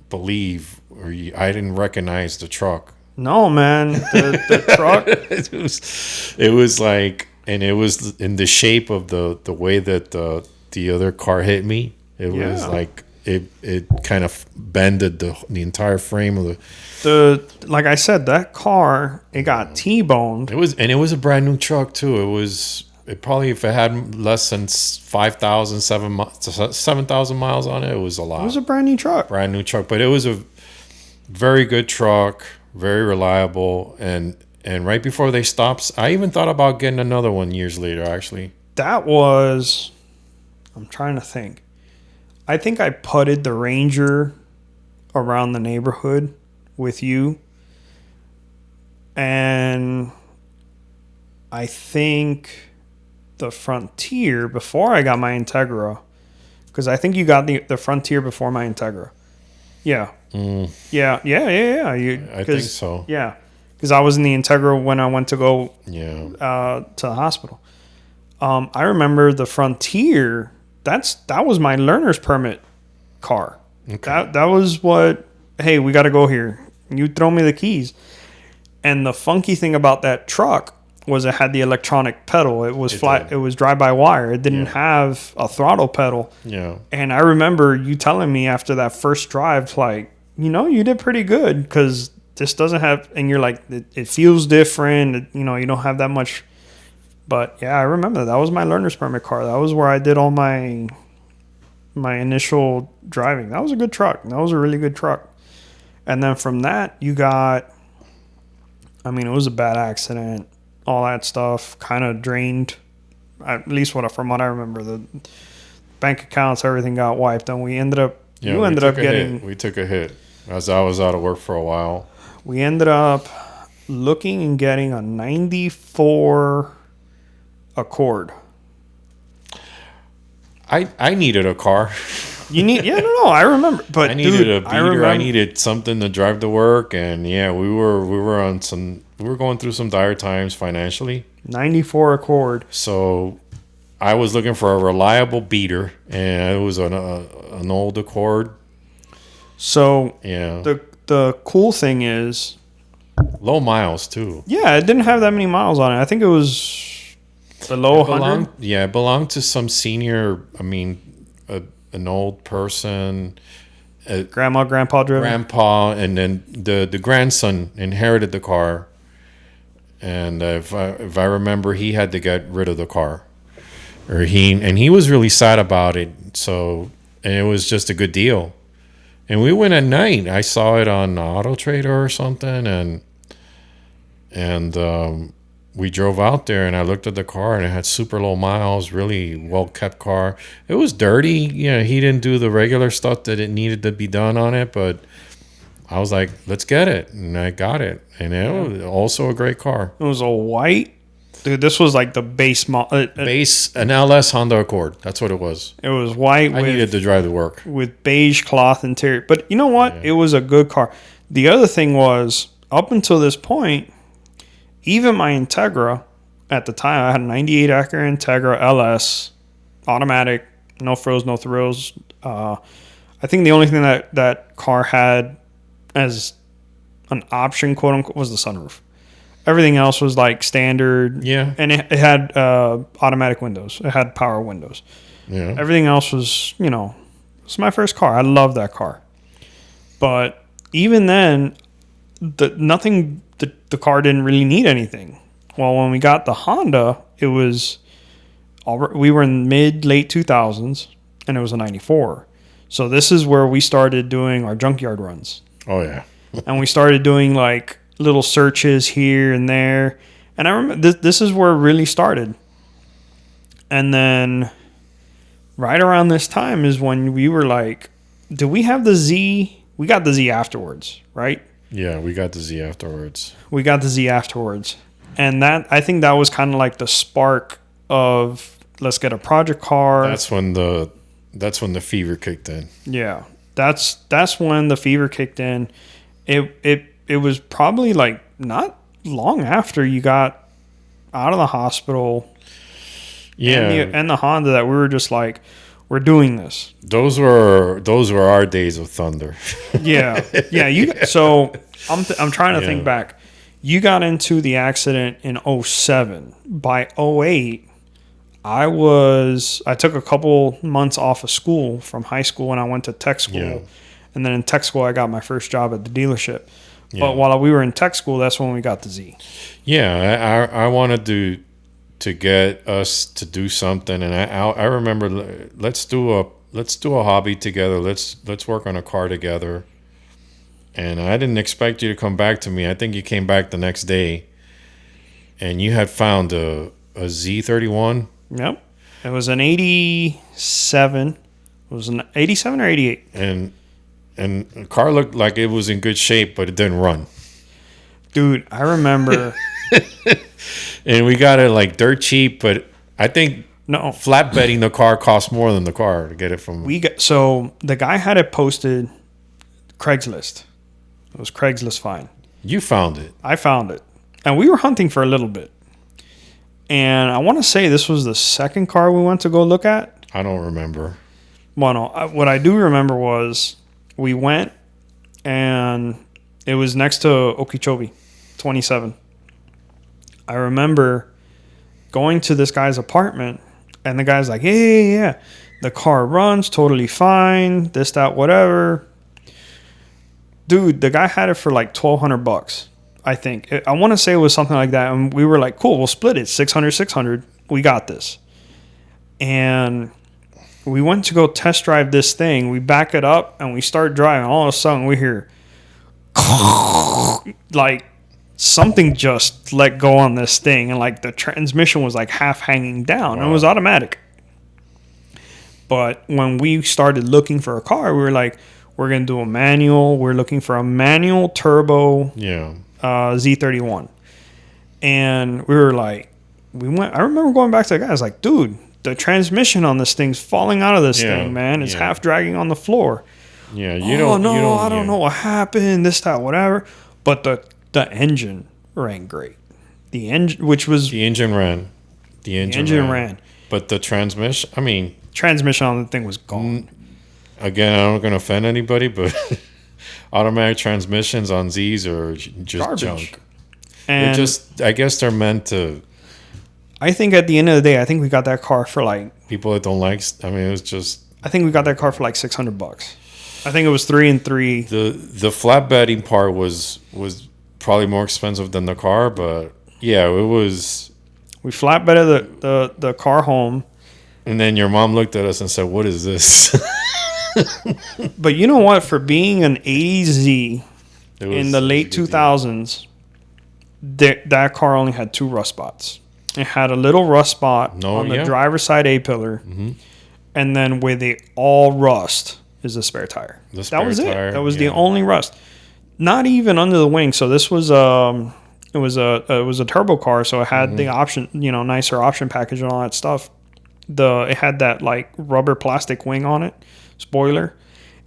believe, I didn't recognize the truck. No, man, the truck. It was like. And it was in the shape of the way that the other car hit me. It was like it kind of bended the entire frame of like I said, that car, it got T-boned. It was a brand new truck too. It probably, if it had less than 7,000 miles on it, it was a lot. It was a brand new truck. But it was a very good truck, very reliable, and right before they stopped, I even thought about getting another one years later, actually. I'm trying to think. I think I putted the Ranger around the neighborhood with you. And I think the Frontier before I got my Integra. Because I think you got the Frontier before my Integra. Yeah. Yeah. I think so. Yeah. Because I was in the Integra when I went to go to the hospital. I remember the Frontier. That was my learner's permit car. Okay. That was what. Hey, we got to go here. You throw me the keys. And the funky thing about that truck was it had the electronic pedal. It was flat. It was drive-by-wire. It didn't have a throttle pedal. Yeah. And I remember you telling me after that first drive, like, you did pretty good because. This doesn't have, and you're like, it feels different. You don't have that much. But yeah, I remember that was my learner's permit car. That was where I did all my initial driving. That was a good truck. That was a really good truck. And then from that, you got, it was a bad accident. All that stuff kind of drained, at least from what I remember. The bank accounts, everything got wiped. And we ended up, we took a hit as I was out of work for a while. We ended up looking and getting a 94 Accord. I needed a car. You need, I remember. But I needed a beater. I needed something to drive to work, and we were going through some dire times financially. 94 Accord. So I was looking for a reliable beater, and it was an old Accord. So yeah. The cool thing is low miles too. Yeah, it didn't have that many miles on it. I think it was below 100. Yeah, it belonged to some senior. An old person. Grandpa driven. Grandpa, and then the grandson inherited the car. And if I remember, he had to get rid of the car, he was really sad about it. So, and it was just a good deal. And we went at night. I saw it on Auto Trader or something, and we drove out there, and I looked at the car, and it had super low miles, really well kept car. It was dirty. He didn't do the regular stuff that it needed to be done on it, but I was like, let's get it. And I got it. And it was also a great car. It was a white. Dude, this was like the base model. Base, an LS Honda Accord. That's what it was. It was white I needed to drive to work. with beige cloth interior. But you know what? It was a good car. The other thing was, up until this point, even my Integra, at the time, I had a 98 Acura Integra LS, automatic, no frills, no thrills. I think the only thing that car had as an option, quote unquote, was the sunroof. Everything else was like standard. Yeah. And it had automatic windows. It had power windows. Yeah. Everything else was, it's my first car. I love that car. But even then, the car didn't really need anything. Well, when we got the Honda, we were in late 2000s, and it was a 94. So this is where we started doing our junkyard runs. Oh, yeah. And we started doing like little searches here and there. And I remember this is where it really started. And then right around this time is when we were like, do we have the Z? We got the Z afterwards, right? Yeah, we got the Z afterwards. We got the Z afterwards. And I think that was kind of like the spark of, let's get a project car. That's when the fever kicked in. Yeah. That's when the fever kicked in. It was probably like not long after you got out of the hospital. Yeah. And the Honda that we were just like, we're doing this. Those were our days of thunder. Yeah. Yeah. So I'm trying to think back. You got into the accident in 07. By 08, I took a couple months off of school from high school and I went to tech school. Yeah. And then in tech school, I got my first job at the dealership. Yeah. But while we were in tech school, that's when we got the Z. Yeah, I wanted to get us to do something, and I remember let's do a hobby together. Let's work on a car together. And I didn't expect you to come back to me. I think you came back the next day, and you had found a Z31. Yep, it was an 87. It was an 87 or 88. And the car looked like it was in good shape, but it didn't run. Dude, I remember. And we got it like dirt cheap, but I think flatbedding the car cost more than the car to get it from. So the guy had it posted Craigslist. It was Craigslist Find. You found it. I found it. And we were hunting for a little bit. And I want to say this was the second car we went to go look at. I don't remember. Well, no. What I do remember was we went and it was next to Okeechobee, 27. I remember going to this guy's apartment and the guy's like, yeah. The car runs totally fine, this, that, whatever. Dude, the guy had it for like $1,200, I think. I want to say it was something like that. And we were like, cool, we'll split it. 600. We got this. And we went to go test drive this thing. We back it up and we start driving. All of a sudden we hear like something just let go on this thing. And like the transmission was like half hanging down. Wow. And it was automatic. But when we started looking for a car, we were like, we're going to do a manual. We're looking for a manual turbo Z31. And we were like, I remember going back to the guy. I was like, dude, the transmission on this thing's falling out of this thing, man. It's half dragging on the floor. Yeah, I don't know what happened, this, that, whatever. But the engine ran great. The engine ran. The engine ran. But the transmission on the thing was gone. Again, I'm not going to offend anybody, but automatic transmissions on Zs are just garbage. Junk. And I guess they're meant to. I think at the end of the day, I think we got that car for like people that don't like. It was just. I think we got that car for like $600. I think it was 3 and 3. The flatbedding part was probably more expensive than the car, but yeah, it was. We flatbedded the car home, and then your mom looked at us and said, "What is this?" But you know what? For being an 80 Z in the late 2000s, that car only had 2 rust spots. It had a little rust spot on the driver's side A-pillar, and then where they all rust is the spare tire. That was it. That was the only rust. Not even under the wing. So this was it was a turbo car, so it had the option, nicer option package and all that stuff. It had that like rubber plastic wing on it, spoiler.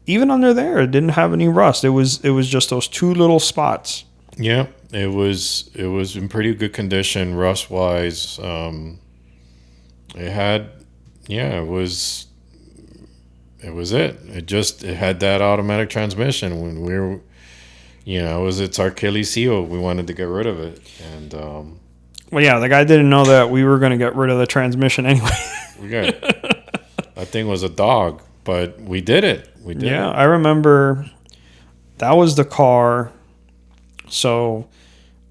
Even under there, it didn't have any rust. It was just those two little spots. Yeah, it was in pretty good condition rust wise. It had, it was it had that automatic transmission when we were, it was its Achilles heel. We wanted to get rid of it, and well, yeah, the guy didn't know that we were going to get rid of the transmission anyway. That thing was a dog, but we did it. Yeah, I remember that was the car. So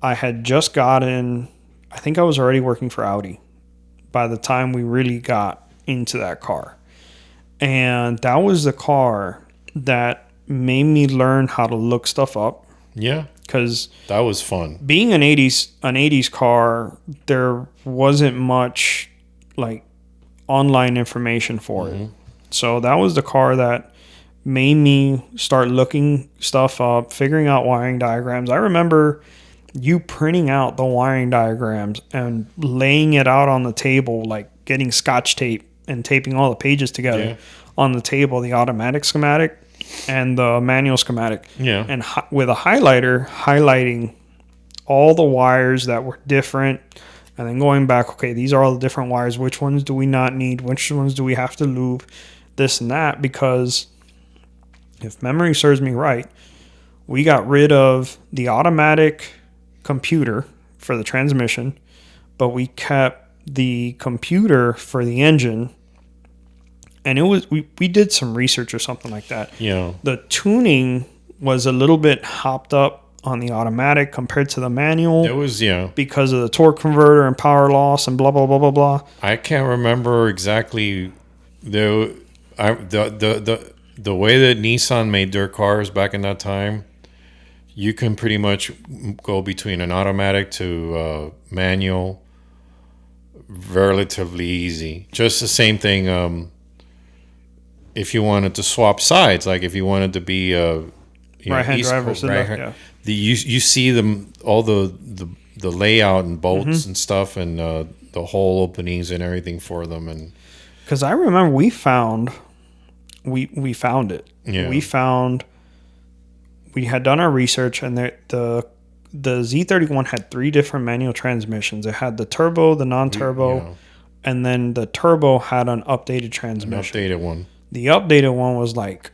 I had just gotten, I think I was already working for Audi by the time we really got into that car. And that was the car that made me learn how to look stuff up. Yeah. Because that was fun. Being an 80s car, there wasn't much like online information for it. So that was the car that made me start looking stuff up, figuring out wiring diagrams. I remember you printing out the wiring diagrams and laying it out on the table, like getting scotch tape and taping all the pages together on the table, the automatic schematic and the manual schematic. Yeah. And with a highlighter, highlighting all the wires that were different. And then going back, okay, these are all the different wires. Which ones do we not need? Which ones do we have to loop? This and that. Because if memory serves me right, we got rid of the automatic computer for the transmission, but we kept the computer for the engine. And it was we did some research or something like that. Yeah. The tuning was a little bit hopped up on the automatic compared to the manual. It was, because of the torque converter and power loss and blah blah blah blah blah. I can't remember exactly the way that Nissan made their cars back in that time. You can pretty much go between an automatic to manual relatively easy. Just the same thing. If you wanted to swap sides, like if you wanted to be right-hand driver, you see them all the layout and bolts and stuff and the hole openings and everything for them. And because I remember we found it. Yeah. We had done our research, and the Z31 had 3 different manual transmissions. It had the turbo, the non-turbo, and then the turbo had an updated transmission. An updated one. The updated one was like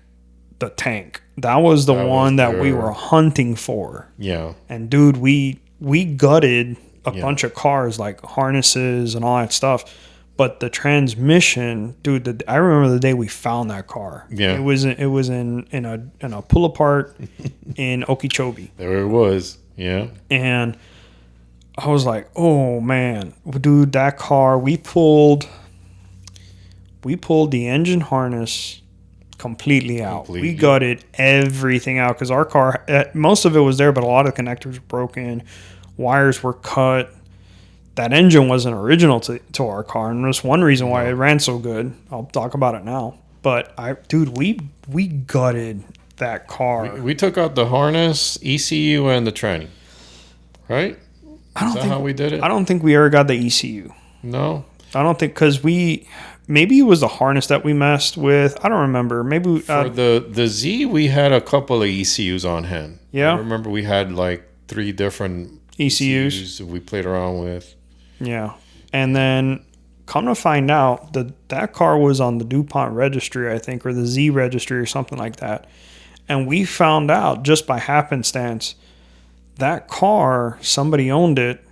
the tank. That was the one that we were hunting for. Yeah. And dude, we gutted a bunch of cars, like harnesses and all that stuff. But the transmission, dude, I remember the day we found that car. Yeah. It was in a pull apart in Okeechobee. There it was. Yeah. And I was like, oh man, dude, that car, we pulled the engine harness completely out. We gutted everything out because our car, most of it was there, but a lot of the connectors were broken, wires were cut. That engine wasn't original to our car, and that's one reason why it ran so good. I'll talk about it now. But we gutted that car. We took out the harness, ECU, and the tranny, right? Is that how we did it? I don't think we ever got the ECU. No, I don't think, because maybe it was the harness that we messed with. I don't remember. Maybe for the Z, we had a couple of ECUs on hand. Yeah, I remember we had like 3 different ECUs we played around with. Yeah, and then come to find out that car was on the DuPont registry, I think, or the Z registry or something like that. And we found out just by happenstance that car, somebody owned it.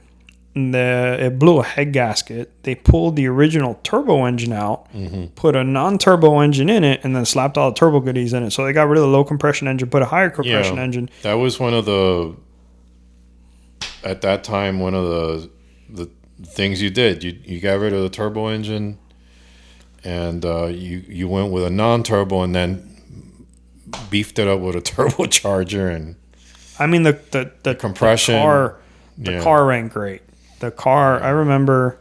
It blew a head gasket. They pulled the original turbo engine out, put a non-turbo engine in it, and then slapped all the turbo goodies in it. So they got rid of the low compression engine, put a higher compression engine. That was one of the things you did. You got rid of the turbo engine, and you went with a non-turbo, and then beefed it up with a turbocharger. And I mean the compression, the car ran great. The car, I remember,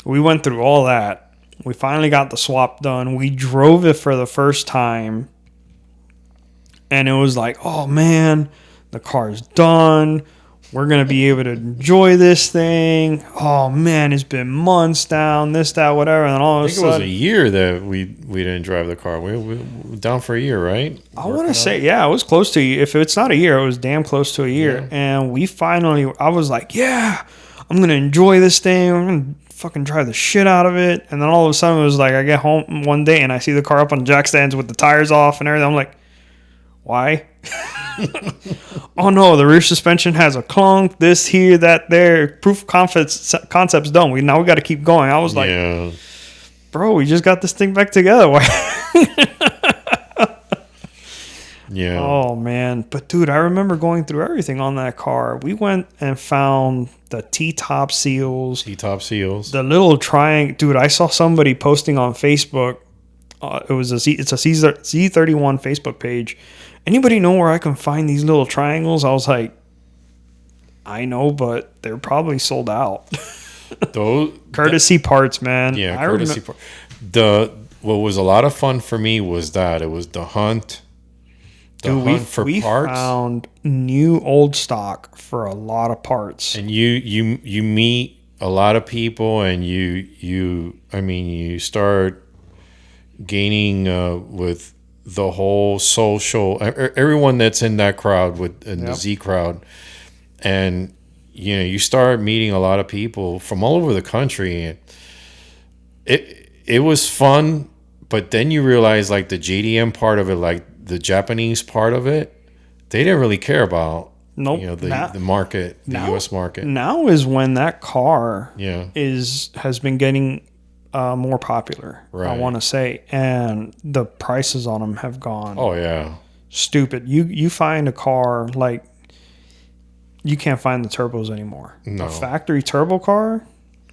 we went through all that. We finally got the swap done. We drove it for the first time, And it was like, oh man, the car's done. We're going to be able to enjoy this thing. Oh man, it's been months down, this, that, whatever. And then all of a sudden, it was a year that we didn't drive the car. We were down for a year, right? I want to say, yeah, it was close to, if it's not a year, it was damn close to a year. Yeah. And we finally, I was like, yeah, I'm going to enjoy this thing. I'm going to fucking drive the shit out of it. And then all of a sudden it was like, I get home one day and I see the car up on jack stands with the tires off and everything. I'm like, why? Oh no, the rear suspension has a clunk, this here, that there. Proof of concept's done. Now we got to keep going. I was like, yeah. Bro, we just got this thing back together. Yeah. Oh man, but dude, I remember going through everything on that car. We went and found the T-top seals. T-top seals. The little triangle. Dude, I saw somebody posting on Facebook. It's a Z31 Facebook page. Anybody know where I can find these little triangles? I was like, I know, but they're probably sold out. Those courtesy parts, man. Yeah, courtesy parts. What was a lot of fun for me was that it was the hunt. We found new old stock for a lot of parts. And you meet a lot of people, and you start gaining with the whole social, everyone that's in that crowd the Z crowd, and you start meeting a lot of people from all over the country, and it was fun. But then you realize, like, the JDM part of it, like the Japanese part of it, they didn't really care about. Nope. The market, the U.S. market. Now is when that car has been getting more popular, right. I want to say, and the prices on them have gone. Oh yeah, stupid. You find a car, like, you can't find the turbos anymore. No. A factory turbo car,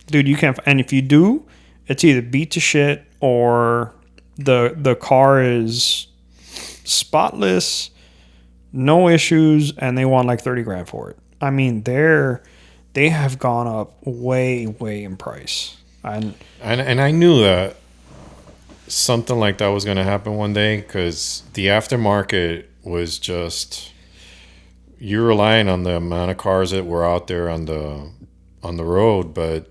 dude, you can't. And if you do, it's either beat to shit or the car is spotless, no issues, and they want like 30 grand for it. I mean, they have gone up way in price. And I knew that something like that was going to happen one day, because the aftermarket was just, you're relying on the amount of cars that were out there on the road, but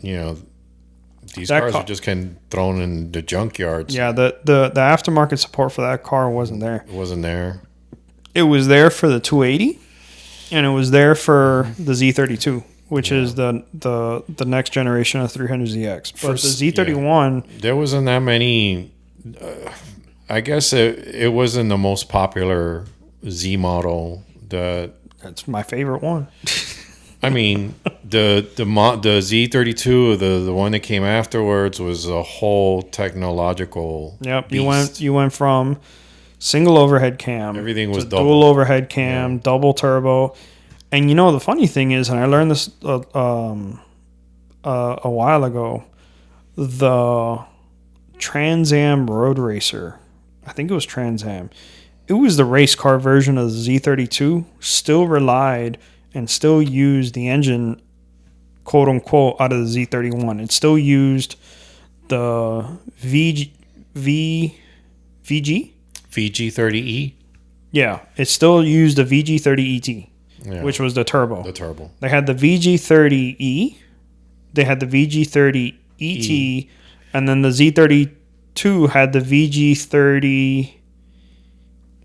these cars are just getting thrown in the junkyards. Yeah, the aftermarket support for that car wasn't there. It wasn't there. It was there for the 280, and it was there for the Z32. Which is the next generation of 300ZX. But the Z31... there wasn't that many... I guess it wasn't the most popular Z model. That's my favorite one. I mean, the Z32, the one that came afterwards, was a whole technological beast. You went from single overhead cam... Everything was dual overhead cam, double turbo... And the funny thing is, and I learned this a while ago, the Trans Am Road Racer, I think it was Trans Am, it was the race car version of the Z32, still relied and still used the engine, quote unquote, out of the Z31. It still used the VG30E? Yeah, it still used the VG30ET. Yeah. Which was the turbo. The turbo. They had the VG30E, they had the VG30ET, and then the Z32 had the VG30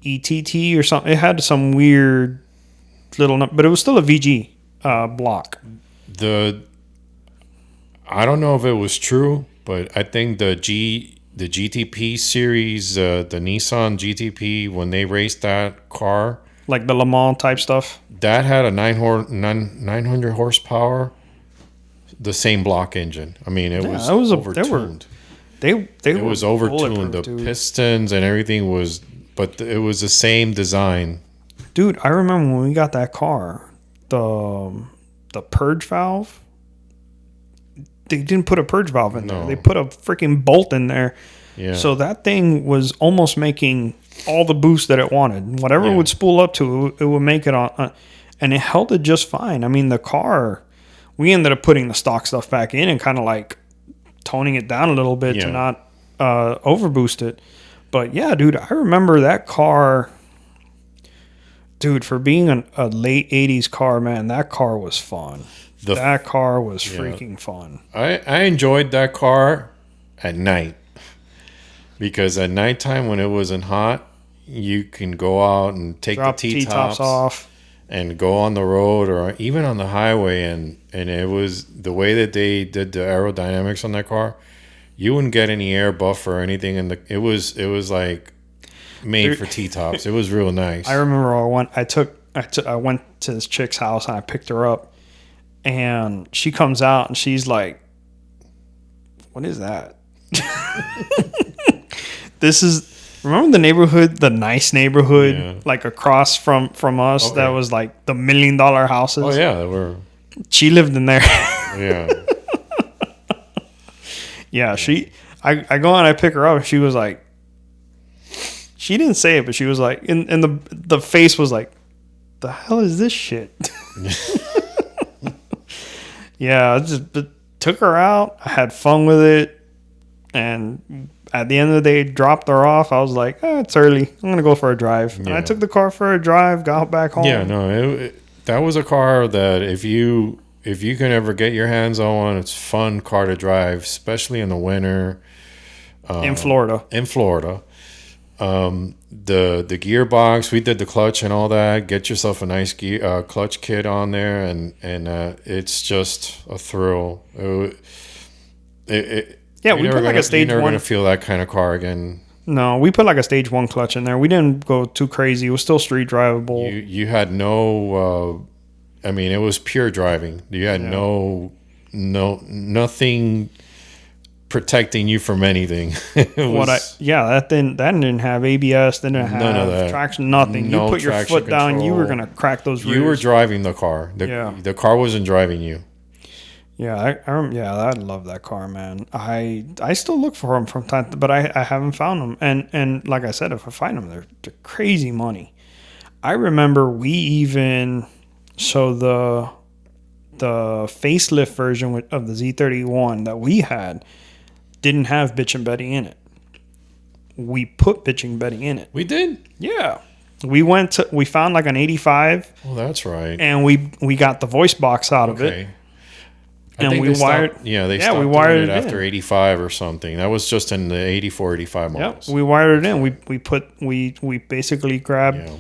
ETT or something. It had some weird little, but it was still a VG block. I don't know if it was true, but I think the GTP series, the Nissan GTP, when they raced that car, like the Le Mans type stuff, that had a 900 horsepower, the same block engine. I mean, it was overtuned. It was overtuned. The pistons and everything was, but it was the same design. Dude, I remember when we got that car, the purge valve. They didn't put a purge valve in there. They put a freaking bolt in there. Yeah. So that thing was almost making all the boost that it wanted. Whatever it would spool up to, it would make it on. And it held it just fine. I mean, the car, we ended up putting the stock stuff back in and kind of like toning it down a little bit to not overboost it. But yeah, dude, I remember that car dude, for being a late 80s car, man, that car was fun. That car was freaking fun. I enjoyed that car at night, because at nighttime when it wasn't hot, you can go out and take Drop the T-tops off and go on the road or even on the highway, and it was the way that they did the aerodynamics on that car. You wouldn't get any air buffer or anything, and it was like made for T-tops. It was real nice. I remember I went to this chick's house and I picked her up, and she comes out and she's like, "What is that?" This is, remember the neighborhood, the nice neighborhood, like across from us, that was like the $1 million houses. Oh yeah, they were. She lived in there. Yeah. Yeah, I go and I pick her up, and she was like, she didn't say it, but she was like, and the face was like, the hell is this shit? Yeah, I just took her out. I had fun with it, and at the end of the day, dropped her off. I was like, it's early. I'm gonna go for a drive. And I took the car for a drive, got back home. Yeah, no, that was a car that if you can ever get your hands on one, it's a fun car to drive, especially in the winter. In Florida. The gearbox, we did the clutch and all that. Get yourself a nice clutch kit on there, and it's just a thrill. We put like a stage 1. You're never gonna feel that kind of car again. No, we put like a stage 1 clutch in there. We didn't go too crazy. It was still street drivable. You had no. I mean, it was pure driving. You had nothing protecting you from anything. That didn't have ABS, didn't have none of that. Traction, nothing. You put your foot down, control. You were gonna crack those rears. You were driving the car. The car wasn't driving you. Yeah, I love that car, man. I still look for them from time, but I haven't found them. And like I said, if I find them, they're crazy money. I remember the facelift version of the Z31 that we had didn't have Bitch and Betty in it. We put Bitch and Betty in it. We did? Yeah. We found like an 85. Oh, that's right. And we got the voice box out of it. And we wired. They stopped we wired it after 85 or something. That was just in the 84, 85 models. Yeah, we wired it in. We basically grabbed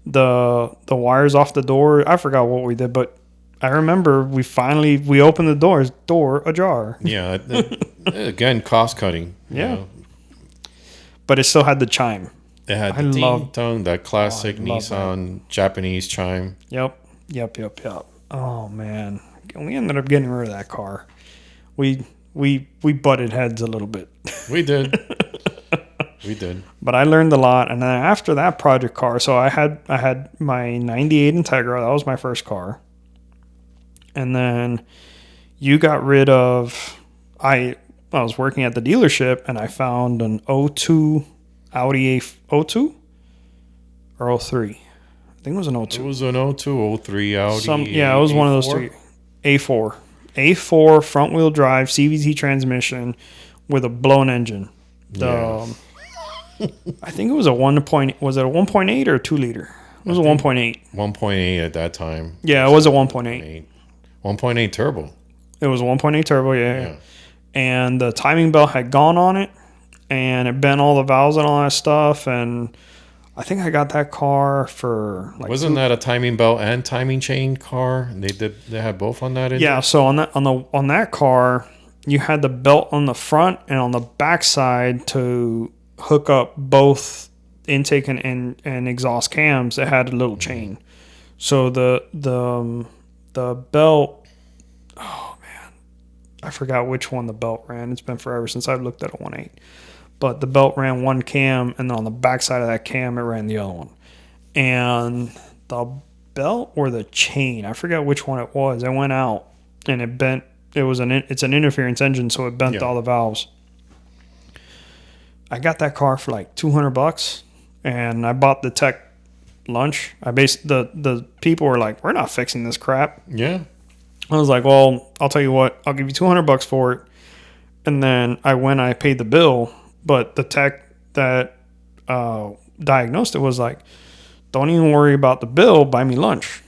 the wires off the door. I forgot what we did, but I remember we opened the door ajar. Yeah, again, cost cutting. Yeah, but it still had the chime. It had the ding-dong, that classic Nissan Japanese chime. Yep. Oh man, we ended up getting rid of that car. We butted heads a little bit. We did. We did. But I learned a lot, and then after that project car, so I had my '98 Integra. That was my first car. And then you got rid of, I was working at the dealership, and I found an 02 Audi A02 or 03. I think it was an 02. It was an 02, 03 Audi. It was one of those three. A4 front wheel drive CVT transmission with a blown engine. I think it was was it a 1.8 or a 2 liter? It was a 1.8. 1.8 at that time. Yeah, it was a 1.8. 1.8 turbo. It was a 1.8 turbo, yeah. And the timing belt had gone on it, and it bent all the valves and all that stuff. And I think I got that car for like. Wasn't that a timing belt and timing chain car? They had both on that engine? Yeah. So on that car, you had the belt on the front and on the back side to hook up both intake and exhaust cams. It had a little chain. So the belt, oh man, I forgot which one the belt ran. It's been forever since I've looked at a 1.8. But the belt ran one cam, and then on the back side of that cam, it ran the other one. And the belt or the chain, I forgot which one it was. It went out, and it bent. It's an interference engine, so it bent all the valves. I got that car for like $200, and I bought the tech lunch. The people were like, "We're not fixing this crap." Yeah. I was like, "Well, I'll tell you what. I'll give you $200 for it." And then I paid the bill, but the tech that diagnosed it was like, don't even worry about the bill. Buy me lunch.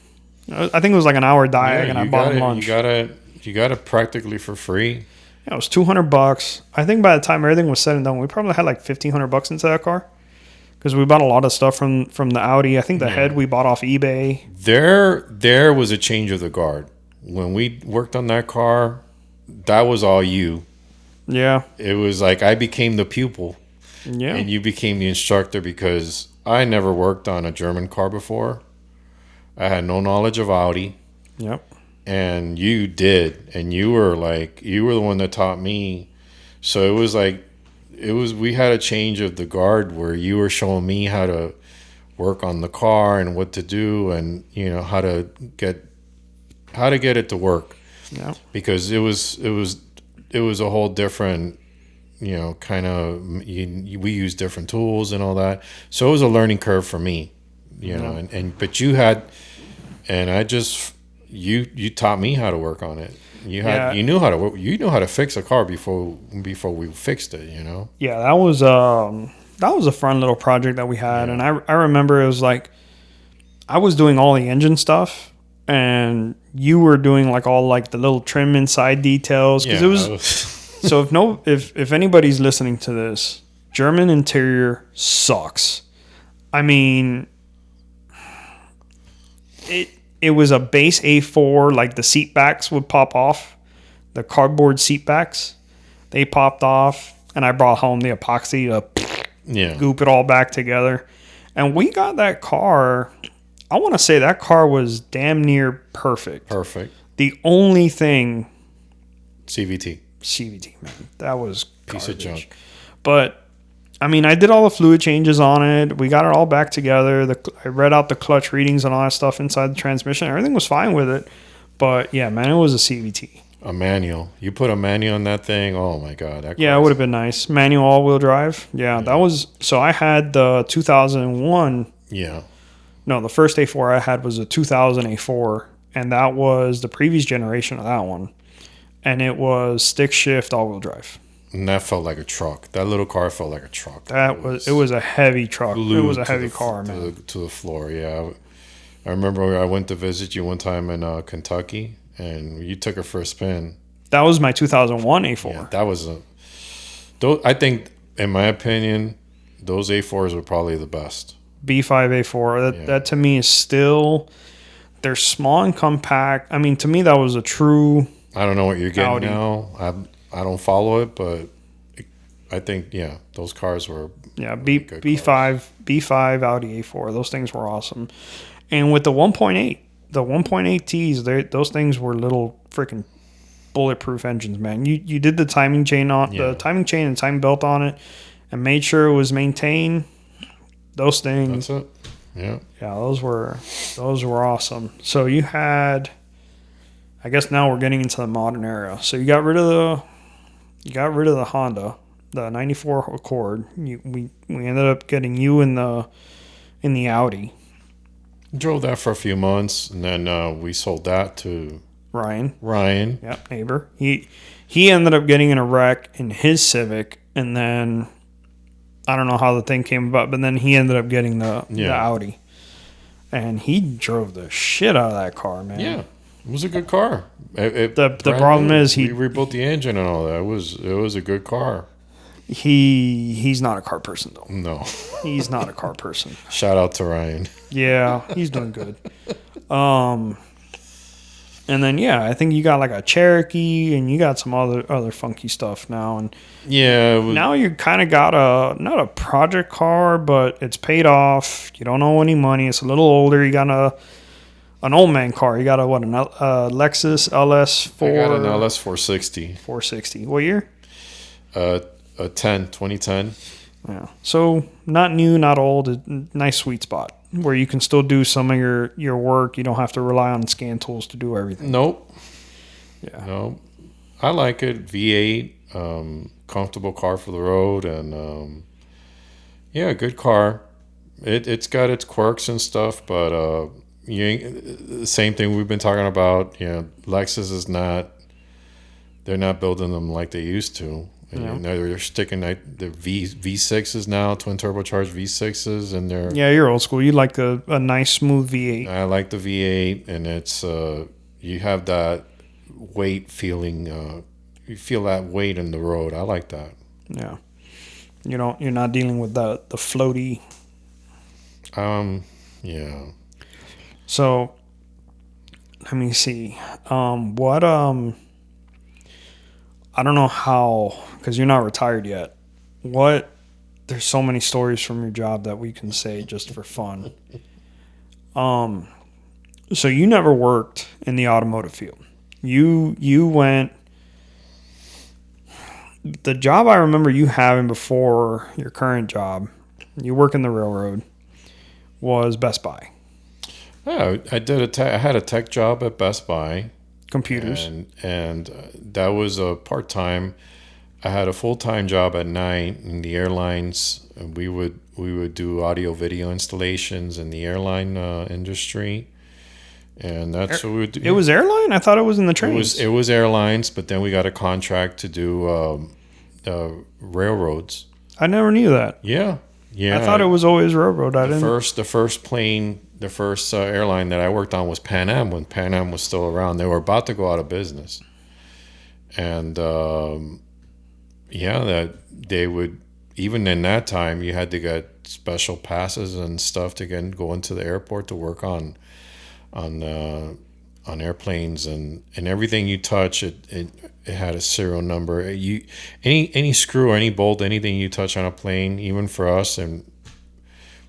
I think it was like an hour diag, and I bought him lunch. You got it practically for free. Yeah, it was $200. I think by the time everything was said and done, we probably had like $1,500 into that car because we bought a lot of stuff from the Audi. I think the head we bought off eBay. There was a change of the guard when we worked on that car. That was all you. Yeah, it was like I became the pupil. Yeah, and you became the instructor because I never worked on a German car before. I had no knowledge of Audi. Yep. And you did, and you were the one that taught me. So it was like we had a change of the guard where you were showing me how to work on the car and what to do, and how to get it to work. Yeah. Because it was a whole different kind of we use different tools and all that. So it was a learning curve for me, but you had, and I just. You taught me how to work on it. You knew how to work. You knew how to fix a car before we fixed it. Yeah, that was a fun little project that we had, and I remember it was like I was doing all the engine stuff, and you were doing like all like the little trim inside details because it was. So if anybody's listening to this, German interior sucks. I mean, It was a base A4, like the seat backs would pop off. The cardboard seat backs, they popped off. And I brought home the epoxy to goop it all back together. And we got that car, I want to say that car was damn near perfect. Perfect. The only thing... CVT, man. That was piece garbage. of junk. But... I mean, I did all the fluid changes on it. We got it all back together. I read out the clutch readings and all that stuff inside the transmission. Everything was fine with it. But, yeah, man, it was a CVT. A manual. You put a manual on that thing, oh, my God. It would have been nice. Manual all-wheel drive. Yeah, that was... So I had the 2001. Yeah. No, the first A4 I had was a 2000 A4. And that was the previous generation of that one. And it was stick shift all-wheel drive. And that felt like a truck. That little car felt like a truck. It was a heavy truck. It was a heavy car, man. To the floor, yeah. I remember I went to visit you one time in Kentucky, and you took her for a spin. That was my 2001 A4. Yeah, that was I think, in my opinion, those A4s were probably the best. B5 A4. That to me is still... They're small and compact. I mean, to me, that was a true... I don't know what you're getting Audi. Now. I don't follow it, but I think, those cars were B5 Audi A4. Those things were awesome. And with the 1.8 T's, those things were little freaking bulletproof engines, man. You did the timing chain the timing chain and timing belt on it, and made sure it was maintained. Those things. That's it. Yeah. Yeah, those were awesome. So you had, I guess now we're getting into the modern era. So you got rid of the Honda, the 94 Accord. We ended up getting you in the Audi. Drove that for a few months, and then we sold that to Ryan. Yep, neighbor. He ended up getting in a wreck in his Civic, and then I don't know how the thing came about, but then he ended up getting the Audi. And he drove the shit out of that car, man. Yeah. It was a good car. The problem is we rebuilt the engine and all that. It was a good car. He's not a car person though. No. He's not a car person. Shout out to Ryan. Yeah, he's doing good. And then I think you got like a Cherokee and you got some other funky stuff now, and now you kind of got not a project car, but it's paid off. You don't owe any money. It's a little older. You got an old man car. You got a Lexus LS4. I got an LS 460. 460. What year? 2010. Yeah. So not new, not old. Nice sweet spot where you can still do some of your work. You don't have to rely on scan tools to do everything. Nope. Yeah. Nope. I like it. V8, comfortable car for the road, and good car. It's got its quirks and stuff, but the same thing we've been talking about. Lexus is not. They're not building them like they used to, And Yeah. you know, they're sticking like the V6s now, twin turbocharged V6s, and they're. Yeah, you're old school. You like a nice smooth V8. I like the V8, and it's you have that weight feeling. You feel that weight in the road. I like that. Yeah. You're not dealing with the floaty. Yeah. So let me see. What I don't know how, because you're not retired yet. There's so many stories from your job that we can say just for fun. So you never worked in the automotive field. You went. The job I remember you having before your current job, you work in the railroad, was Best Buy. Yeah, I had a tech job at Best Buy. Computers. And that was a part-time. I had a full-time job at night in the airlines. We would do audio video installations in the airline industry, and that's what we would do. It was airline? I thought it was in the trains. It was airlines, but then we got a contract to do railroads. I never knew that. Yeah. I thought it was always railroad. The first airline that I worked on was Pan Am when Pan Am was still around. They were about to go out of business, and that they would, even in that time, you had to get special passes and stuff to go into the airport to work on airplanes, and everything you touch it had a serial number. Any screw or any bolt, anything you touch on a plane, even for us, and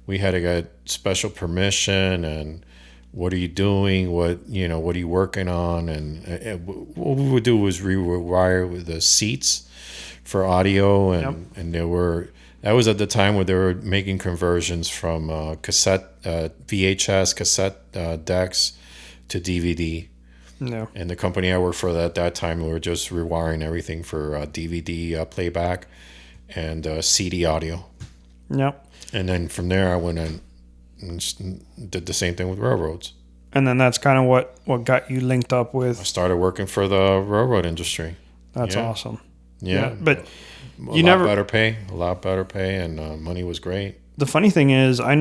we had to get special permission. And what are you doing? What are you working on? And what we would do was rewire the seats for audio, and that was at the time where they were making conversions from VHS cassette decks to DVD. No. And the company I worked for at that time, we were just rewiring everything for DVD playback and CD audio. Yep. And then from there, I went and did the same thing with railroads. And then that's kind of what got you linked up with. I started working for the railroad industry. That's awesome. Yeah. But a lot better pay, and money was great. The funny thing is, I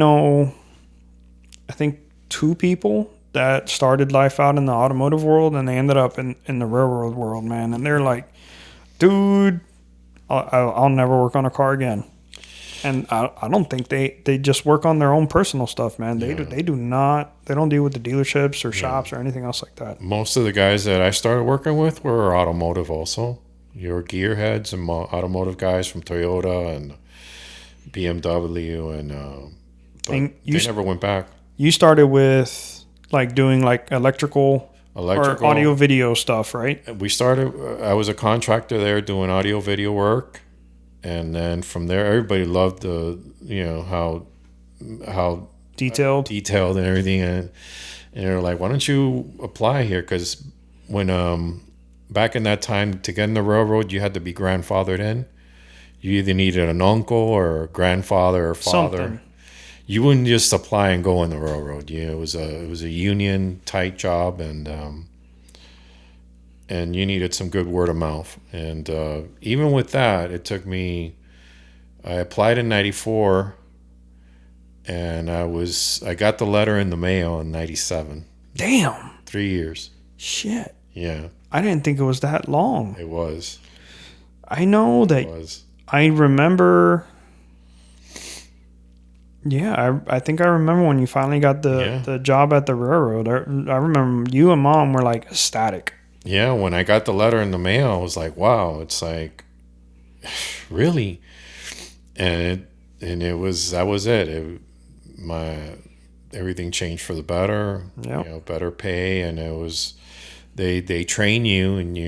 think 2 people that started life out in the automotive world, and they ended up in the railroad world, man. And they're like, dude, I'll never work on a car again. And I don't think they just work on their own personal stuff, man. They don't deal with the dealerships or shops or anything else like that. Most of the guys that I started working with were automotive also. Your gearheads and automotive guys from Toyota and BMW, but they never went back. You started with like doing like electrical or audio video stuff, right? I was a contractor there doing audio video work. And then from there, everybody loved how detailed and everything. And they're like, why don't you apply here? Because when back in that time, to get in the railroad, you had to be grandfathered in. You either needed an uncle or a grandfather or father. Something. You wouldn't just apply and go in the railroad. It was a union tight job, and you needed some good word of mouth. And even with that, it took me. I applied in '94, and I got the letter in the mail in '97. Damn. 3 years. Shit. Yeah. I didn't think it was that long. It was. I know that. It was. I remember. Yeah, I think I remember when you finally got the job at the railroad. I remember you and Mom were like ecstatic. Yeah, when I got the letter in the mail, I was like, wow, it's like, really? And that was it. Everything changed for the better. Yep. Better pay, and it was they train you, and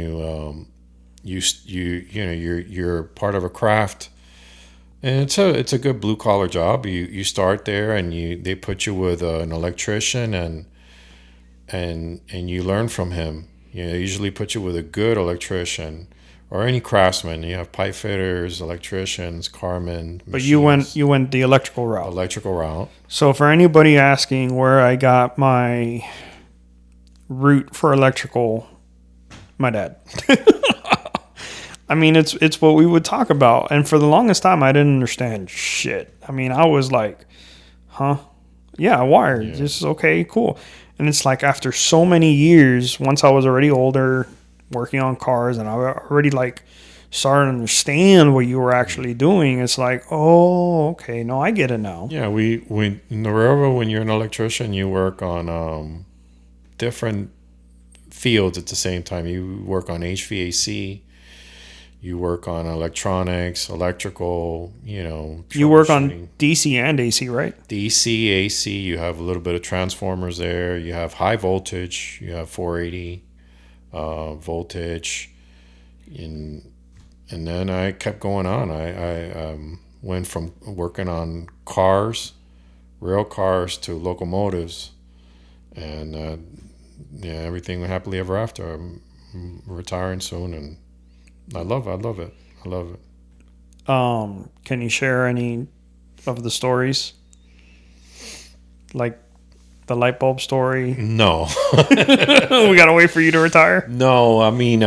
you're part of a craft. And it's a good blue collar job. You start there, and they put you with an electrician, and you learn from him. They usually put you with a good electrician or any craftsman. You have pipe fitters, electricians, carmen. But you went the electrical route. Electrical route. So for anybody asking where I got my route for electrical, my dad. I mean, it's what we would talk about. And for the longest time, I didn't understand shit. I mean, I was like, huh? Yeah, wired. Yeah. This is okay, cool. And it's like after so many years, once I was already older, working on cars, and I already like started to understand what you were actually doing, it's like, oh, okay, no, I get it now. Yeah, we in the railroad, when you're an electrician, you work on different fields at the same time. You work on HVAC, you work on electronics, electrical, You work on troubleshooting. DC and AC, right? DC, AC, you have a little bit of transformers there. You have high voltage, you have 480 voltage, and then I kept going on. I went from working on cars, rail cars, to locomotives, and yeah, everything happily ever after. I'm retiring soon, and I love it. I love it. Can you share any of the stories? Like the light bulb story? No, We gotta wait for you to retire. no. I mean,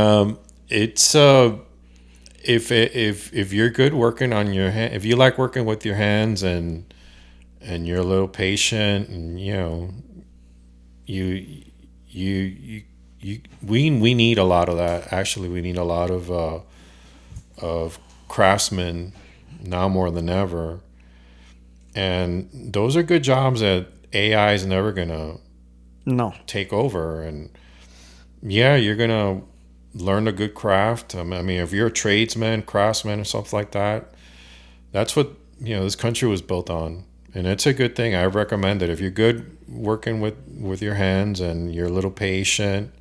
it's if you're good working on your hand, if you like working with your hands, and you're a little patient, and you we need a lot of that. Actually, we need a lot of craftsmen now more than ever, and those are good jobs that AI is never gonna No. take over. And yeah, you're gonna learn a good craft. I mean, if you're a tradesman, craftsman, or something like that, that's what this country was built on, and it's a good thing. I recommend it if you're good working with your hands, and you're a little patient,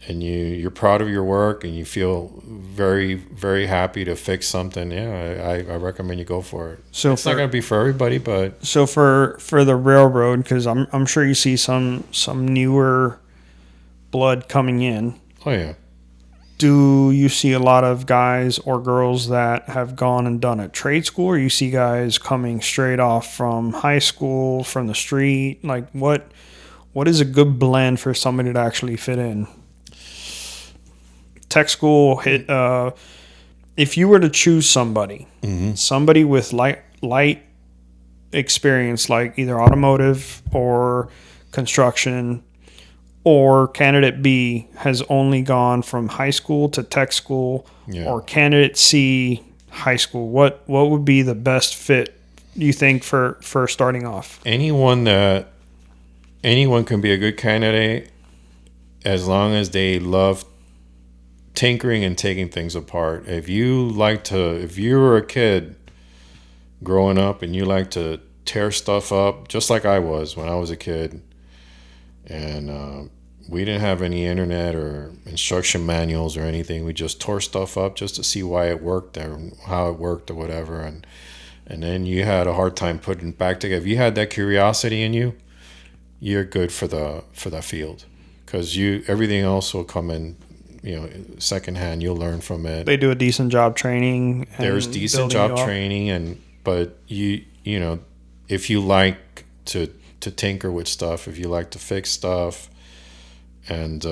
and you're proud of your work, and you feel very, very happy to fix something. Yeah, I recommend you go for it. So It's not gonna be for everybody, but So for the railroad, because I'm sure you see some newer blood coming in. oh yeah. Do you see a lot of guys or girls that have gone and done a trade school, or you see guys coming straight off from high school, from the street? Like what is a good blend for somebody to actually fit in? Tech school hit. If you were to choose somebody, somebody with light experience, like either automotive or construction, or candidate B has only gone from high school to tech school, Yeah. or candidate C high school, what would be the best fit, you think, for starting off? Anyone can be a good candidate as long as they love tinkering and taking things apart. If you were a kid growing up and you like to tear stuff up, just like I was when I was a kid, and we didn't have any internet or instruction manuals or anything. We just tore stuff up just to see why it worked or how it worked or whatever, and then you had a hard time putting it back together. If you had that curiosity in you, you're good for that field, because everything else will come in secondhand. You'll learn from it. They do a decent job training. There's decent job training, but if you like to tinker with stuff, if you like to fix stuff, and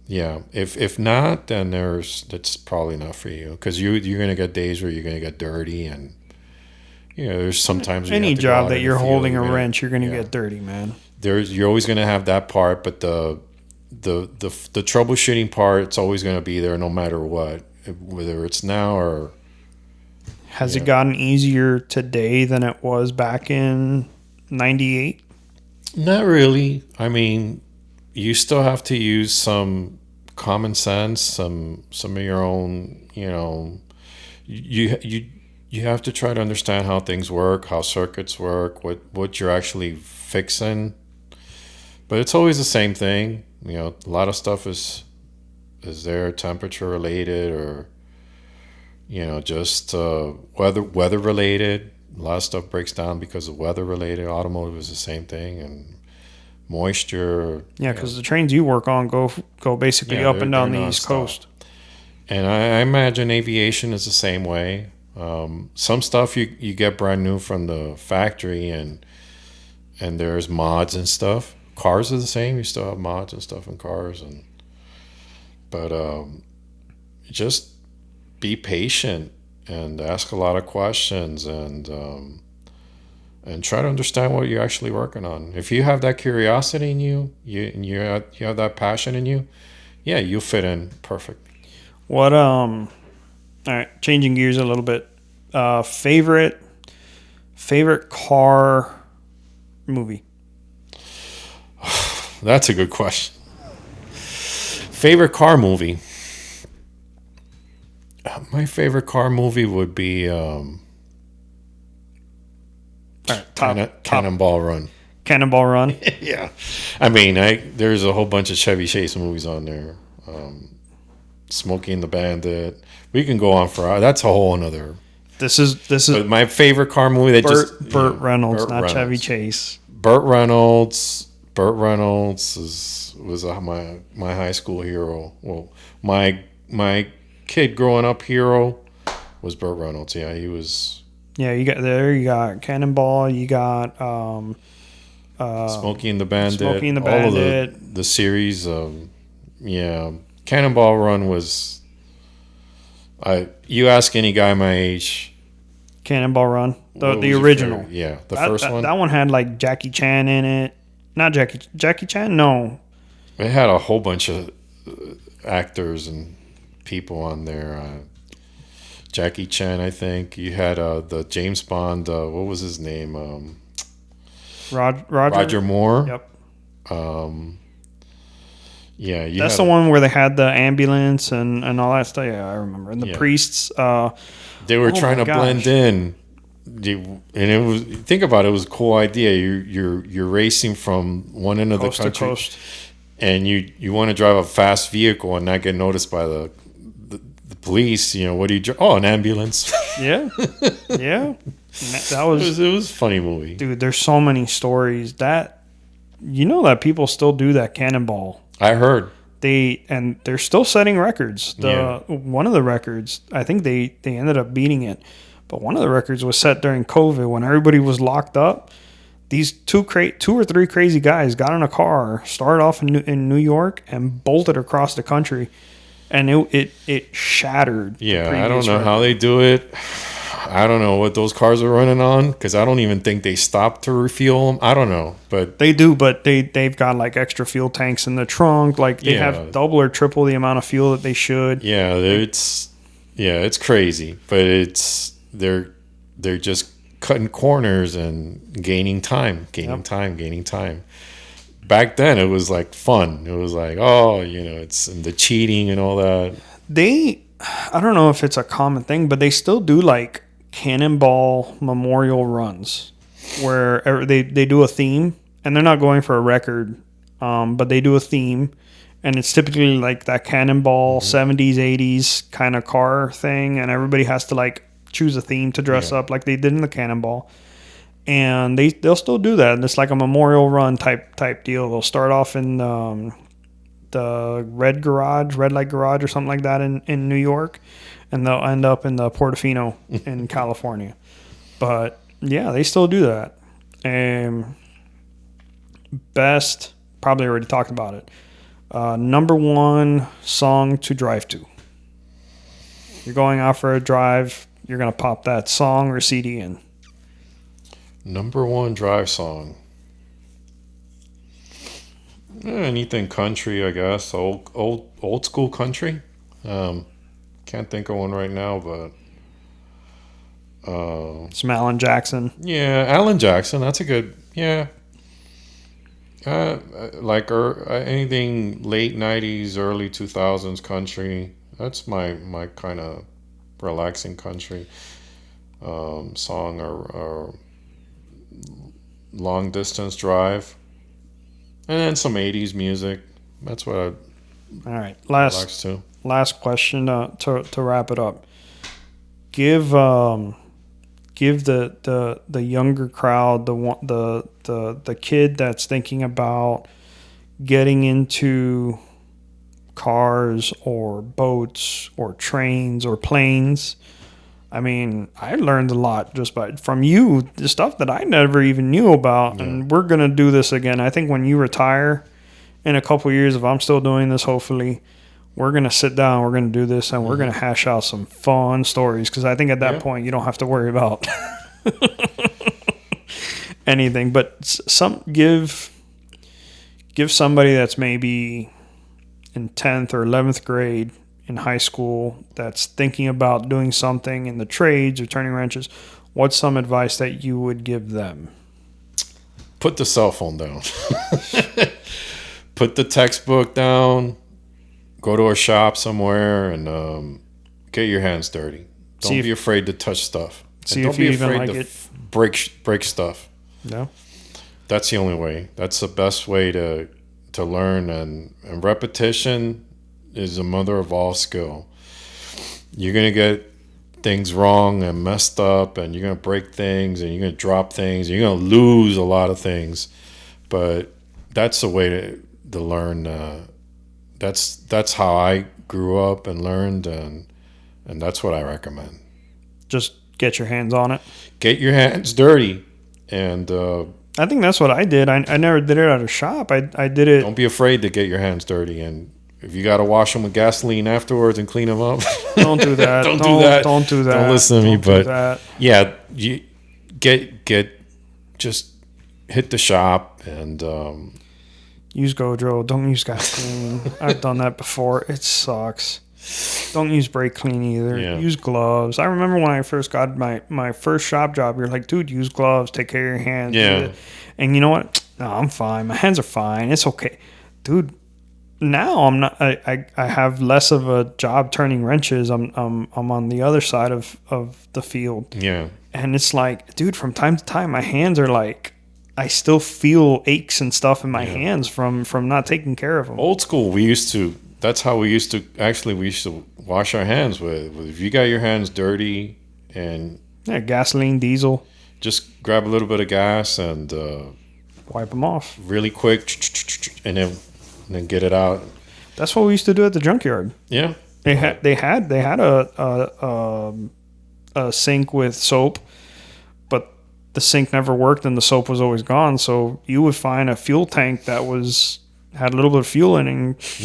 if not, then that's probably not for you, because you're gonna get days where you're gonna get dirty, and there's sometimes any job that you're holding a wrench, you're gonna get dirty, man. You're always gonna have that part, but the troubleshooting part, it's always gonna be there no matter what, whether it's now or. Has it gotten easier today than it was back in '98? Not really. I mean, you still have to use some common sense, some of your own. You have to try to understand how things work, how circuits work, what you're actually fixing. But it's always the same thing. A lot of stuff is there temperature related, or just weather related. A lot of stuff breaks down because of weather related. Automotive is the same thing, and moisture. Yeah, because the trains you work on go basically up and down the East Coast. And I imagine aviation is the same way. Some stuff you get brand new from the factory, and there's mods and stuff. Cars are the same. You still have mods and stuff in cars, but just be patient and ask a lot of questions and try to understand what you're actually working on. If you have that curiosity in you, you have that passion in you, yeah, you'll fit in perfect. What all right, changing gears a little bit. Favorite car movie? That's a good question. Favorite car movie? My favorite car movie would be Cannonball Run. Cannonball Run. Yeah, I mean, there's a whole bunch of Chevy Chase movies on there. Smokey and the Bandit. We can go on for that's a whole another. This is But my favorite car movie that Burt Reynolds, not Reynolds. Chevy Chase. Burt Reynolds was my high school hero. Well, my kid growing up hero was Burt Reynolds. Yeah, he was. Yeah, you got Cannonball, you got Smokey and the Bandit. Smokey and the Bandit. All of the series. Yeah, Cannonball Run was. You ask any guy my age. Cannonball Run, the original. Yeah, the first one. That one had like Jackie Chan in it. Not Jackie Chan. No. It had a whole bunch of actors and people on there. Jackie Chan, I think. You had the James Bond. What was his name? Roger Moore. Yep. Yeah, that's the one where they had the ambulance and all that stuff. Yeah, I remember. And the priests. They were trying to blend in, and it was. Think about it. It was a cool idea. You're racing from one end of the country, to coast. And you want to drive a fast vehicle and not get noticed by the police. What do you? Oh, an ambulance. Yeah, yeah. That was it was a funny movie, dude. There's so many stories that that people still do that Cannonball. I heard they're still setting records. One of the records, I think they ended up beating it, but one of the records was set during COVID when everybody was locked up. These two or three crazy guys got in a car, started off in New York, and bolted across the country, and it shattered. Yeah, I don't know how they do it. I don't know what those cars are running on because I don't even think they stop to refuel them. I don't know, but they do. But they've got like extra fuel tanks in the trunk. Like they have double or triple the amount of fuel that they should. Yeah, it's crazy, but they're just cutting corners and gaining time. Back then, it was like fun. It was like, it's the cheating and all that. I don't know if it's a common thing, but they still do like Cannonball memorial runs where they do a theme, and they're not going for a record, but they do a theme, and it's typically like that Cannonball 70s 80s kind of car thing, and everybody has to like choose a theme to dress up like they did in the Cannonball, and they'll still do that, and it's like a memorial run type deal. They'll start off in the red light garage or something like that in New York, and they'll end up in the Portofino in California. But yeah, they still do that. Best, probably already talked about it. Number one song to drive to. You're going out for a drive, you're going to pop that song or CD in. Number one drive song. Anything country, I guess. Old school country. Can't think of one right now, but some Alan Jackson. Yeah, Alan Jackson. That's a good. Yeah. Anything late '90s, early 2000s country. That's my kind of relaxing country song or long distance drive. And then some 80s music. That's what I all right. relax to. Last question to wrap it up. Give the younger crowd, the kid that's thinking about getting into cars or boats or trains or planes. I mean, I learned a lot just from you, the stuff that I never even knew about. Yeah. And we're going to do this again. I think when you retire in a couple of years, if I'm still doing this, hopefully, we're going to sit down, we're going to do this, and we're going to hash out some fun stories. Because I think at that point, you don't have to worry about anything. But give somebody that's maybe in 10th or 11th grade in high school that's thinking about doing something in the trades or turning wrenches, what's some advice that you would give them? Put the cell phone down. Put the textbook down. Go to a shop somewhere and get your hands dirty. Don't be afraid to touch stuff. See and if don't you be even afraid like to break stuff. No. That's the only way. That's the best way to learn, and repetition is the mother of all skill. You're gonna get things wrong and messed up, and you're gonna break things, and you're gonna drop things, and you're gonna lose a lot of things. But that's the way to learn. That's how I grew up and learned, and that's what I recommend. Just get your hands on it. Get your hands dirty, and I think that's what I did. I never did it at a shop. I did it. Don't be afraid to get your hands dirty, and if you got to wash them with gasoline afterwards and clean them up, don't do that. Don't do that. Don't do that. Don't listen to me. But yeah, you just hit the shop and use Godro. Don't use gasoline. I've done that before. It sucks. Don't use brake clean either. Yeah. Use gloves. I remember when I first got my first shop job, you're like, dude, use gloves. Take care of your hands. Yeah. And you know what? No, I'm fine. My hands are fine. It's okay. Dude, now I'm not. I have less of a job turning wrenches. I'm on the other side of the field. Yeah. And it's like, dude, from time to time, my hands are like, I still feel aches and stuff in my hands from not taking care of them. Old school, that's how we used to wash our hands with. If you got your hands dirty and gasoline, diesel, just grab a little bit of gas and wipe them off really quick, and then get it out. That's what we used to do at the junkyard. Yeah, they had a sink with soap, but the sink never worked and the soap was always gone. So you would find a fuel tank that had a little bit of fuel in it.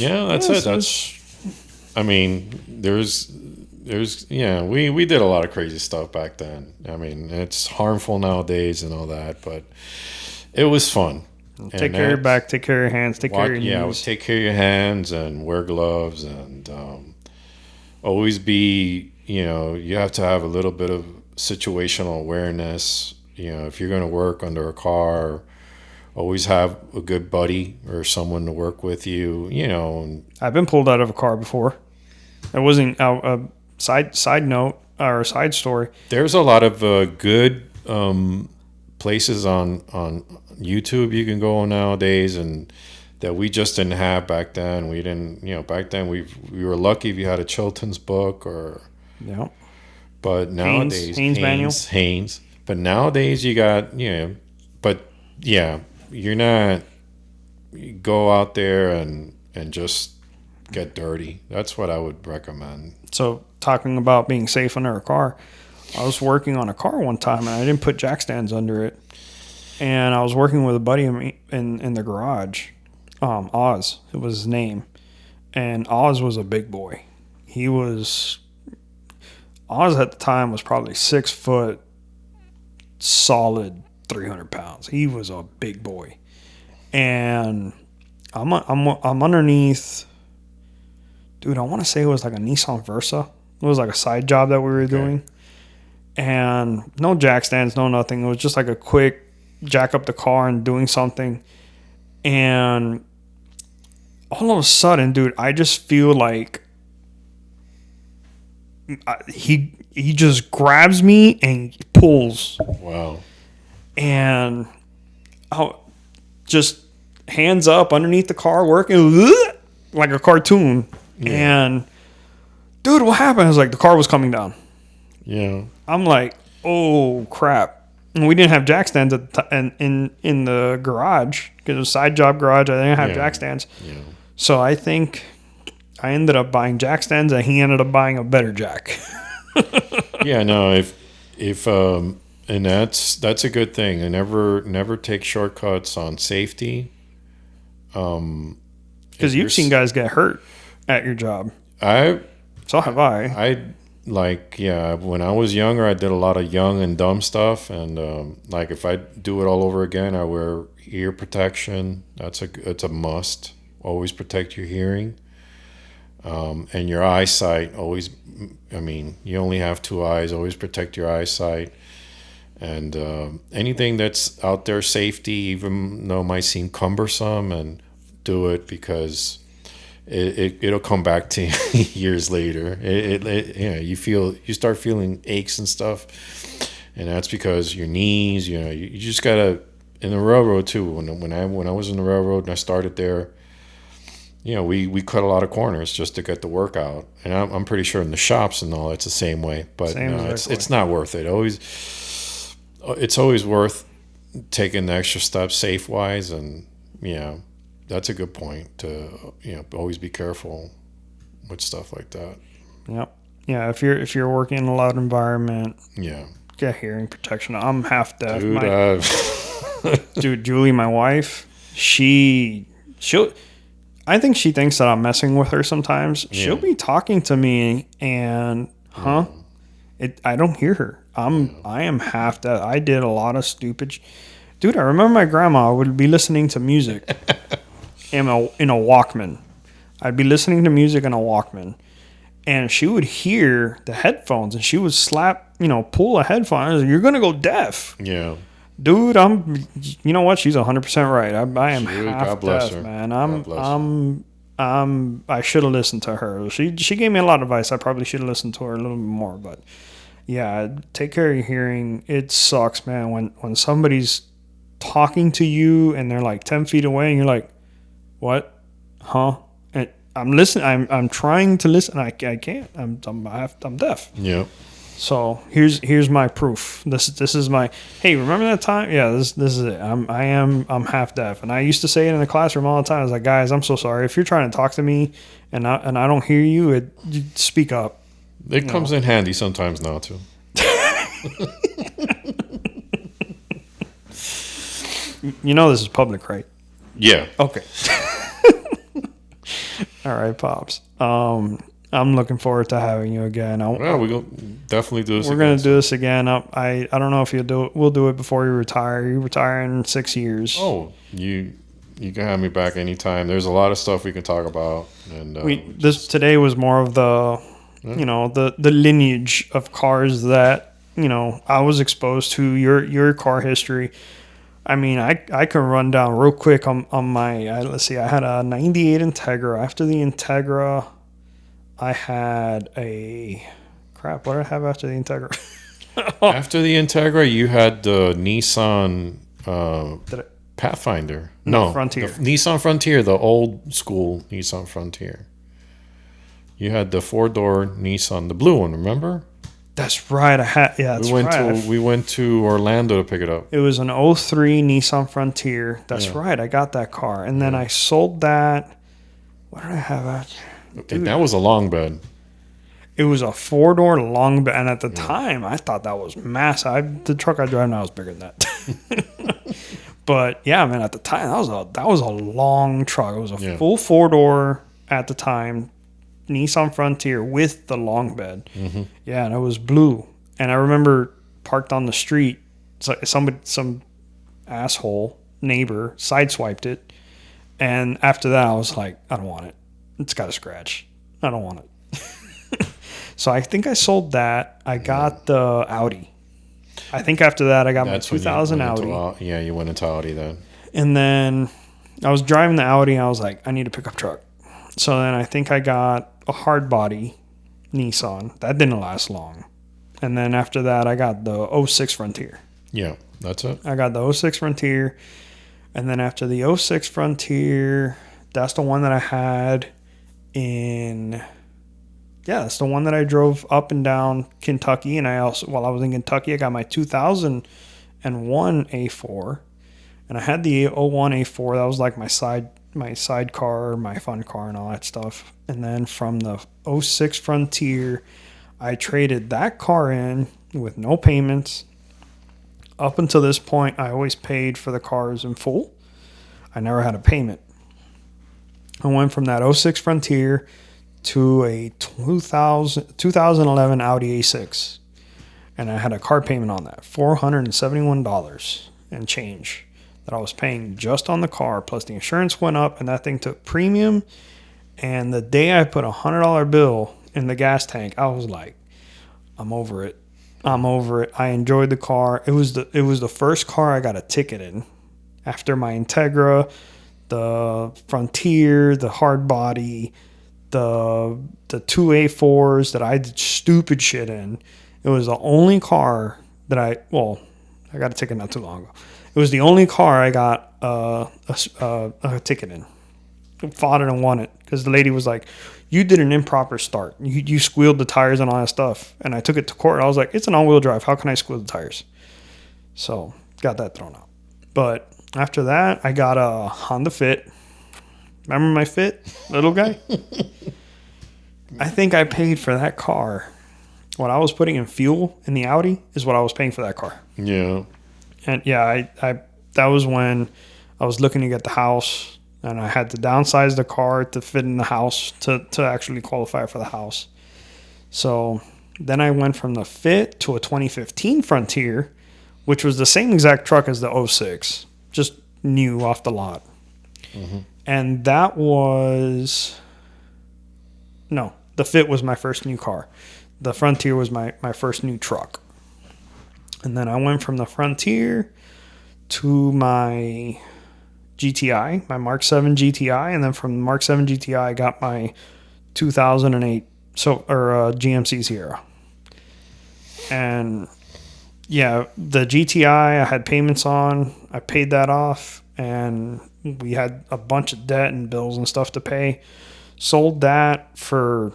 And that's it. I mean, there's we did a lot of crazy stuff back then. I mean, it's harmful nowadays and all that, but it was fun. Take care of your back, take care of your hands, take care of your knees. Yeah, take care of your hands and wear gloves and always be, you have to have a little bit of situational awareness. If you're going to work under a car, always have a good buddy or someone to work with you, I've been pulled out of a car before. It wasn't a side note or a side story. There's a lot of good places on YouTube you can go on nowadays, and that we just didn't have back then. We didn't, back then we were lucky if you had a Chilton's book or. Yeah. But nowadays, Haynes manual. But nowadays you got, you're not, you go out there and just get dirty. That's what I would recommend. So talking about being safe under a car, I was working on a car one time and I didn't put jack stands under it. And I was working with a buddy of me in the garage. Oz, it was his name. And Oz was a big boy. Oz at the time was probably 6 foot, solid 300 pounds. He was a big boy. And I'm underneath, dude, I want to say it was like a Nissan Versa. It was like a side job that we were doing. And no jack stands, no nothing. It was just like a quick jack up the car and doing something. And all of a sudden, dude, I just feel like he just grabs me and pulls. Wow. And just hands up underneath the car working like a cartoon. Yeah. And dude, what happened? I was like, the car was coming down. Yeah. I'm like, oh crap. And we didn't have jack stands in the garage because it was a side job garage. I didn't have jack stands. Yeah. So I think I ended up buying jack stands and he ended up buying a better jack. Yeah, no, if and that's a good thing. And never take shortcuts on safety. Because you've seen guys get hurt. at your job. I So have I. when I was younger, I did a lot of young and dumb stuff, and like if I do it all over again, I wear ear protection. It's a must. Always protect your hearing, and your eyesight. Always, I mean, you only have two eyes. Always protect your eyesight, and anything that's out there, safety, even though it might seem cumbersome, and do it because it'll come back to you years later. You start feeling aches and stuff, and that's because your knees. You just gotta. In the railroad too. When I was in the railroad and I started there, we cut a lot of corners just to get the work out, and I'm pretty sure in the shops and all it's the same way. But it's not worth it. It's always worth taking the extra steps safe wise, and that's a good point to always be careful with stuff like that. Yep. Yeah, if you're working in a loud environment, Yeah. get hearing protection. I'm half deaf. Dude, Julie, my wife, I think she thinks that I'm messing with her sometimes. Yeah. She'll be talking to me and I don't hear her. I am half deaf. I did a lot of stupid dude, I remember my grandma would be listening to music in a Walkman. I'd be listening to music in a Walkman, and she would hear the headphones, and she would pull a headphone. You're gonna go deaf, Yeah. dude. You know what? She's 100% right. I am half God bless deaf, her. man. I should have listened to her. She gave me a lot of advice. I probably should have listened to her a little bit more, but yeah, take care of your hearing. It sucks, man. When somebody's talking to you and they're like 10 feet away and you're like, what? Huh? And I'm listening. I'm trying to listen. I can't. I'm deaf. Yeah. So here's my proof. This is my. Hey, remember that time? Yeah. This is it. I'm half deaf, and I used to say it in the classroom all the time. I was like, guys, I'm so sorry if you're trying to talk to me and I don't hear you. You speak up. It comes in handy sometimes now too. This is public, right? Yeah. Okay. All right, Pops. I'm looking forward to having you again. Well, we'll definitely do this. We're going to do this again. I don't know if you'll do it. We'll do it before you retire. You retire in 6 years. Oh, you can have me back anytime. There's a lot of stuff we can talk about. And today was more of the the lineage of cars that I was exposed to. Your car history. I mean, I can run down real quick on my. Let's see. I had a '98 Integra. After the Integra, I had a crap. What did I have after the Integra? After the Integra, you had the Nissan Pathfinder. No, Frontier. The Nissan Frontier, the old school Nissan Frontier. You had the 4-door Nissan, the blue one. Remember? That's right. I had. Yeah, that's right. We went to Orlando to pick it up. It was an 03 Nissan Frontier. That's right. I got that car, and then I sold that. What did I have after? That was a long bed. It was a 4-door long bed, and at the time, I thought that was massive. The truck I drive now is bigger than that. But yeah, man, at the time, that was a long truck. It was a full 4-door at the time, Nissan Frontier with the long bed. Mm-hmm. Yeah, and it was blue. And I remember parked on the street. Some asshole neighbor sideswiped it, and after that, I was like, I don't want it. It's got a scratch. I don't want it. So I think I sold that. I got the Audi. I think after that, I got my 2000 Audi. You went into Audi then. And then I was driving the Audi, and I was like, I need a pickup truck. So then I think I got a hard body Nissan. That didn't last long. And then after that, I got the 06 Frontier. Yeah, that's it. I got the 06 Frontier. And then after the 06 Frontier, that's the one that I had that's the one that I drove up and down Kentucky. And while I was in Kentucky, I got my 2001 A4. And I had the 01 A4. That was like my sidecar, my fun car, and all that stuff. And then from the 06 Frontier, I traded that car in with no payments. Up until this point, I always paid for the cars in full. I never had a payment. I went from that 06 Frontier to a 2011 Audi A6. And I had a car payment on that, $471 and change that I was paying just on the car. Plus the insurance went up and that thing took premium. And the day I put $100 bill in the gas tank, I was like, I'm over it. I'm over it. I enjoyed the car. It was the first car I got a ticket in after my Integra, the Frontier, the hard body, the two A4s that I did stupid shit in. It was the only car that I got a ticket not too long ago. It was the only car I got a ticket in. Fought it and won it because the lady was like, you did an improper start. You squealed the tires and all that stuff. And I took it to court. I was like, it's an all-wheel drive. How can I squeal the tires? So got that thrown out. But after that, I got a Honda Fit. Remember my Fit, little guy? I think I paid for that car. What I was putting in fuel in the Audi is what I was paying for that car. Yeah. And yeah, I that was when I was looking to get the house, and I had to downsize the car to fit in the house to actually qualify for the house. So then I went from the Fit to a 2015 Frontier, which was the same exact truck as the 06, just new off the lot. Mm-hmm. And that was... No, the Fit was my first new car. The Frontier was my first new truck. And then I went from the Frontier to my GTI, my Mark 7 GTI. And then from the Mark 7 GTI, I got my 2008 GMC Sierra. And yeah, the GTI I had payments on. I paid that off. And we had a bunch of debt and bills and stuff to pay. Sold that for...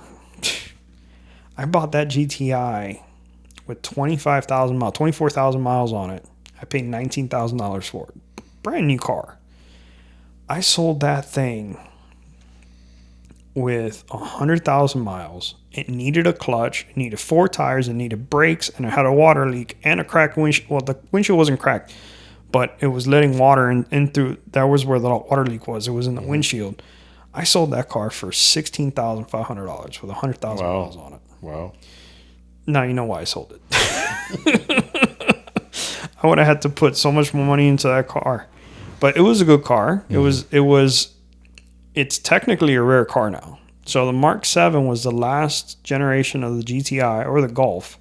I bought that GTI with 24,000 miles on it. I paid $19,000 for it. Brand new car. I sold that thing with 100,000 miles. It needed a clutch. It needed 4 tires. It needed brakes. And it had a water leak and a cracked windshield. Well, the windshield wasn't cracked, but it was letting water in through. That was where the water leak was. It was in the windshield. I sold that car for $16,500 with 100,000 miles on it. Wow. Now you know why I sold it. I would have had to put so much more money into that car. But it was a good car. Mm-hmm. It's technically a rare car now. So the Mark 7 was the last generation of the GTI or the Golf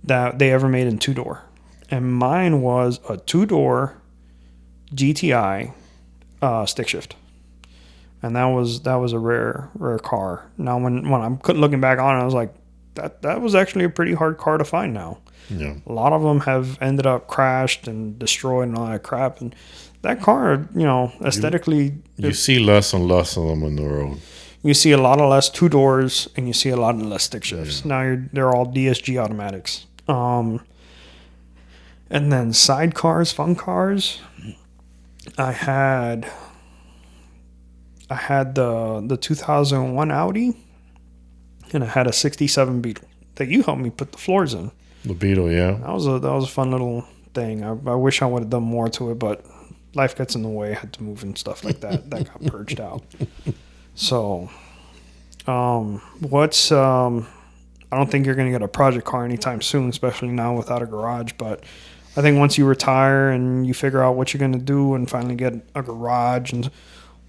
that they ever made in 2-door. And mine was a 2-door GTI stick shift. And that was a rare car. Now when I'm looking back on it, I was like, that was actually a pretty hard car to find now. Yeah. A lot of them have ended up crashed and destroyed and all that crap. And that car, aesthetically... You see less and less of them on the road. You see a lot of less 2-doors and you see a lot of less stick shifts. Yeah. Now they're all DSG automatics. And then sidecars, fun cars. I had the 2001 Audi, and I had a 67 Beetle that you helped me put the floors in. The Beetle, yeah. That was a fun little thing. I wish I would have done more to it, but life gets in the way. I had to move and stuff like that. That got purged out. So, I don't think you're going to get a project car anytime soon, especially now without a garage, but I think once you retire and you figure out what you're going to do and finally get a garage, and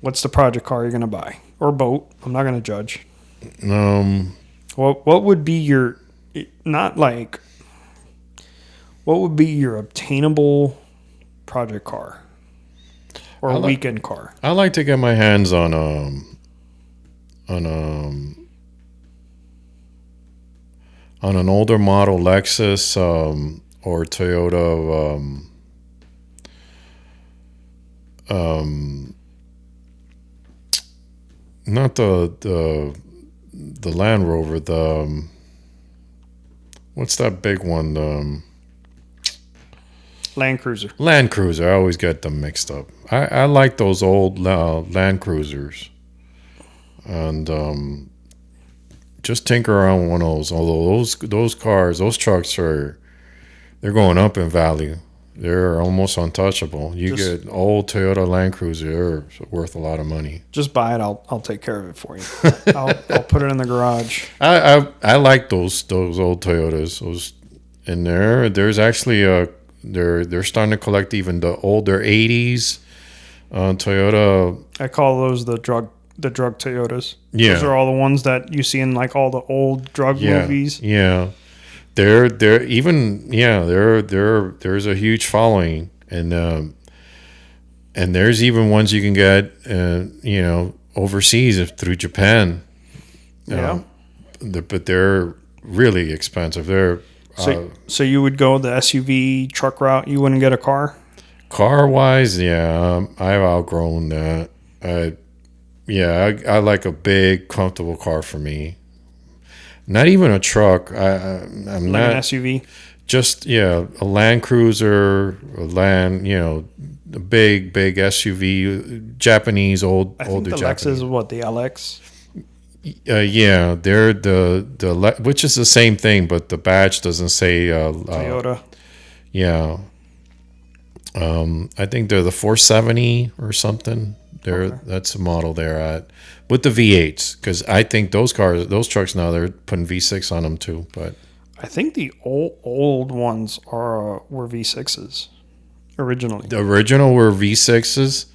what's the project car you're going to buy? Or boat. I'm not going to judge. What would be your... What would be your obtainable project car? Or weekend car? I like to get my hands on an older model Lexus or Toyota not the Land Rover, what's that big one? Land Cruiser. Land Cruiser. I always get them mixed up. I like those old Land Cruisers. And just tinker around with one of those. Although those cars, those trucks they're going up in value. They're almost untouchable. You Just- get old Toyota Land Cruiser, they're worth a lot of money. Just buy it. I'll take care of it for you. I'll put it in the garage. I like those old Toyotas. Those and there's actually they're starting to collect even the older '80s Toyota. I call those the drug Toyotas. Yeah. Those are all the ones that you see in like all the old drug movies. Yeah. They're even there's a huge following and there's even ones you can get overseas through Japan. Yeah. But they're really expensive. They're So you would go the SUV truck route. You wouldn't get a car. car wise, I've outgrown that. I like a big, comfortable car for me. Not even a truck. I'm Like not an SUV. just a Land Cruiser, a big SUV, Japanese older I think the Japanese. Lexus is what, the LX. They're which is the same thing, but the badge doesn't say Toyota. Yeah. I think they're the 470 or something. That's the model they're at with the V8s, because I think those trucks now they're putting V6 on them too. But I think the old ones were V6s originally. the original were V6s.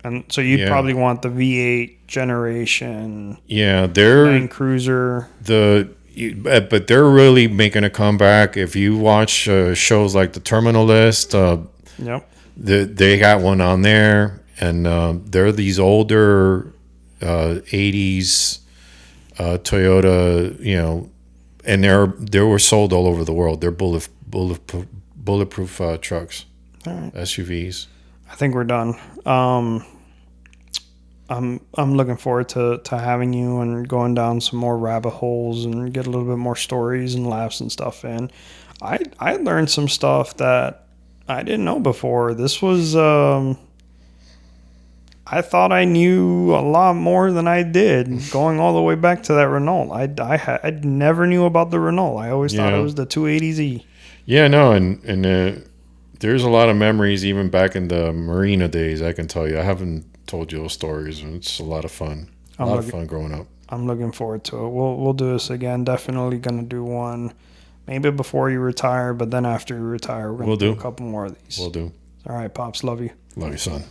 And so you'd Yeah. probably want the V8 generation Yeah, they're Land Cruiser. but they're really making a comeback. If you watch shows like The Terminal List, Yep. they got one on there, and they're these older 80s Toyota, and they were sold all over the world. They're bulletproof trucks, All right. SUVs. I think we're done. I'm looking forward to having you and going down some more rabbit holes and get a little bit more stories and laughs and stuff in. I learned some stuff that I didn't know before. This was I thought I knew a lot more than I did. Going all the way back to that Renault, I never knew about the Renault. I always thought it was the 280Z. Yeah, no, and there's a lot of memories even back in the Marina days. I can tell you, I haven't told you those stories, and it's a lot of fun. A lot of fun growing up. I'm looking forward to it. We'll do this again. Definitely gonna do one, maybe before you retire, but then after you retire, we're gonna do a couple more of these. We'll do. All right, pops. Love you. Love you, son.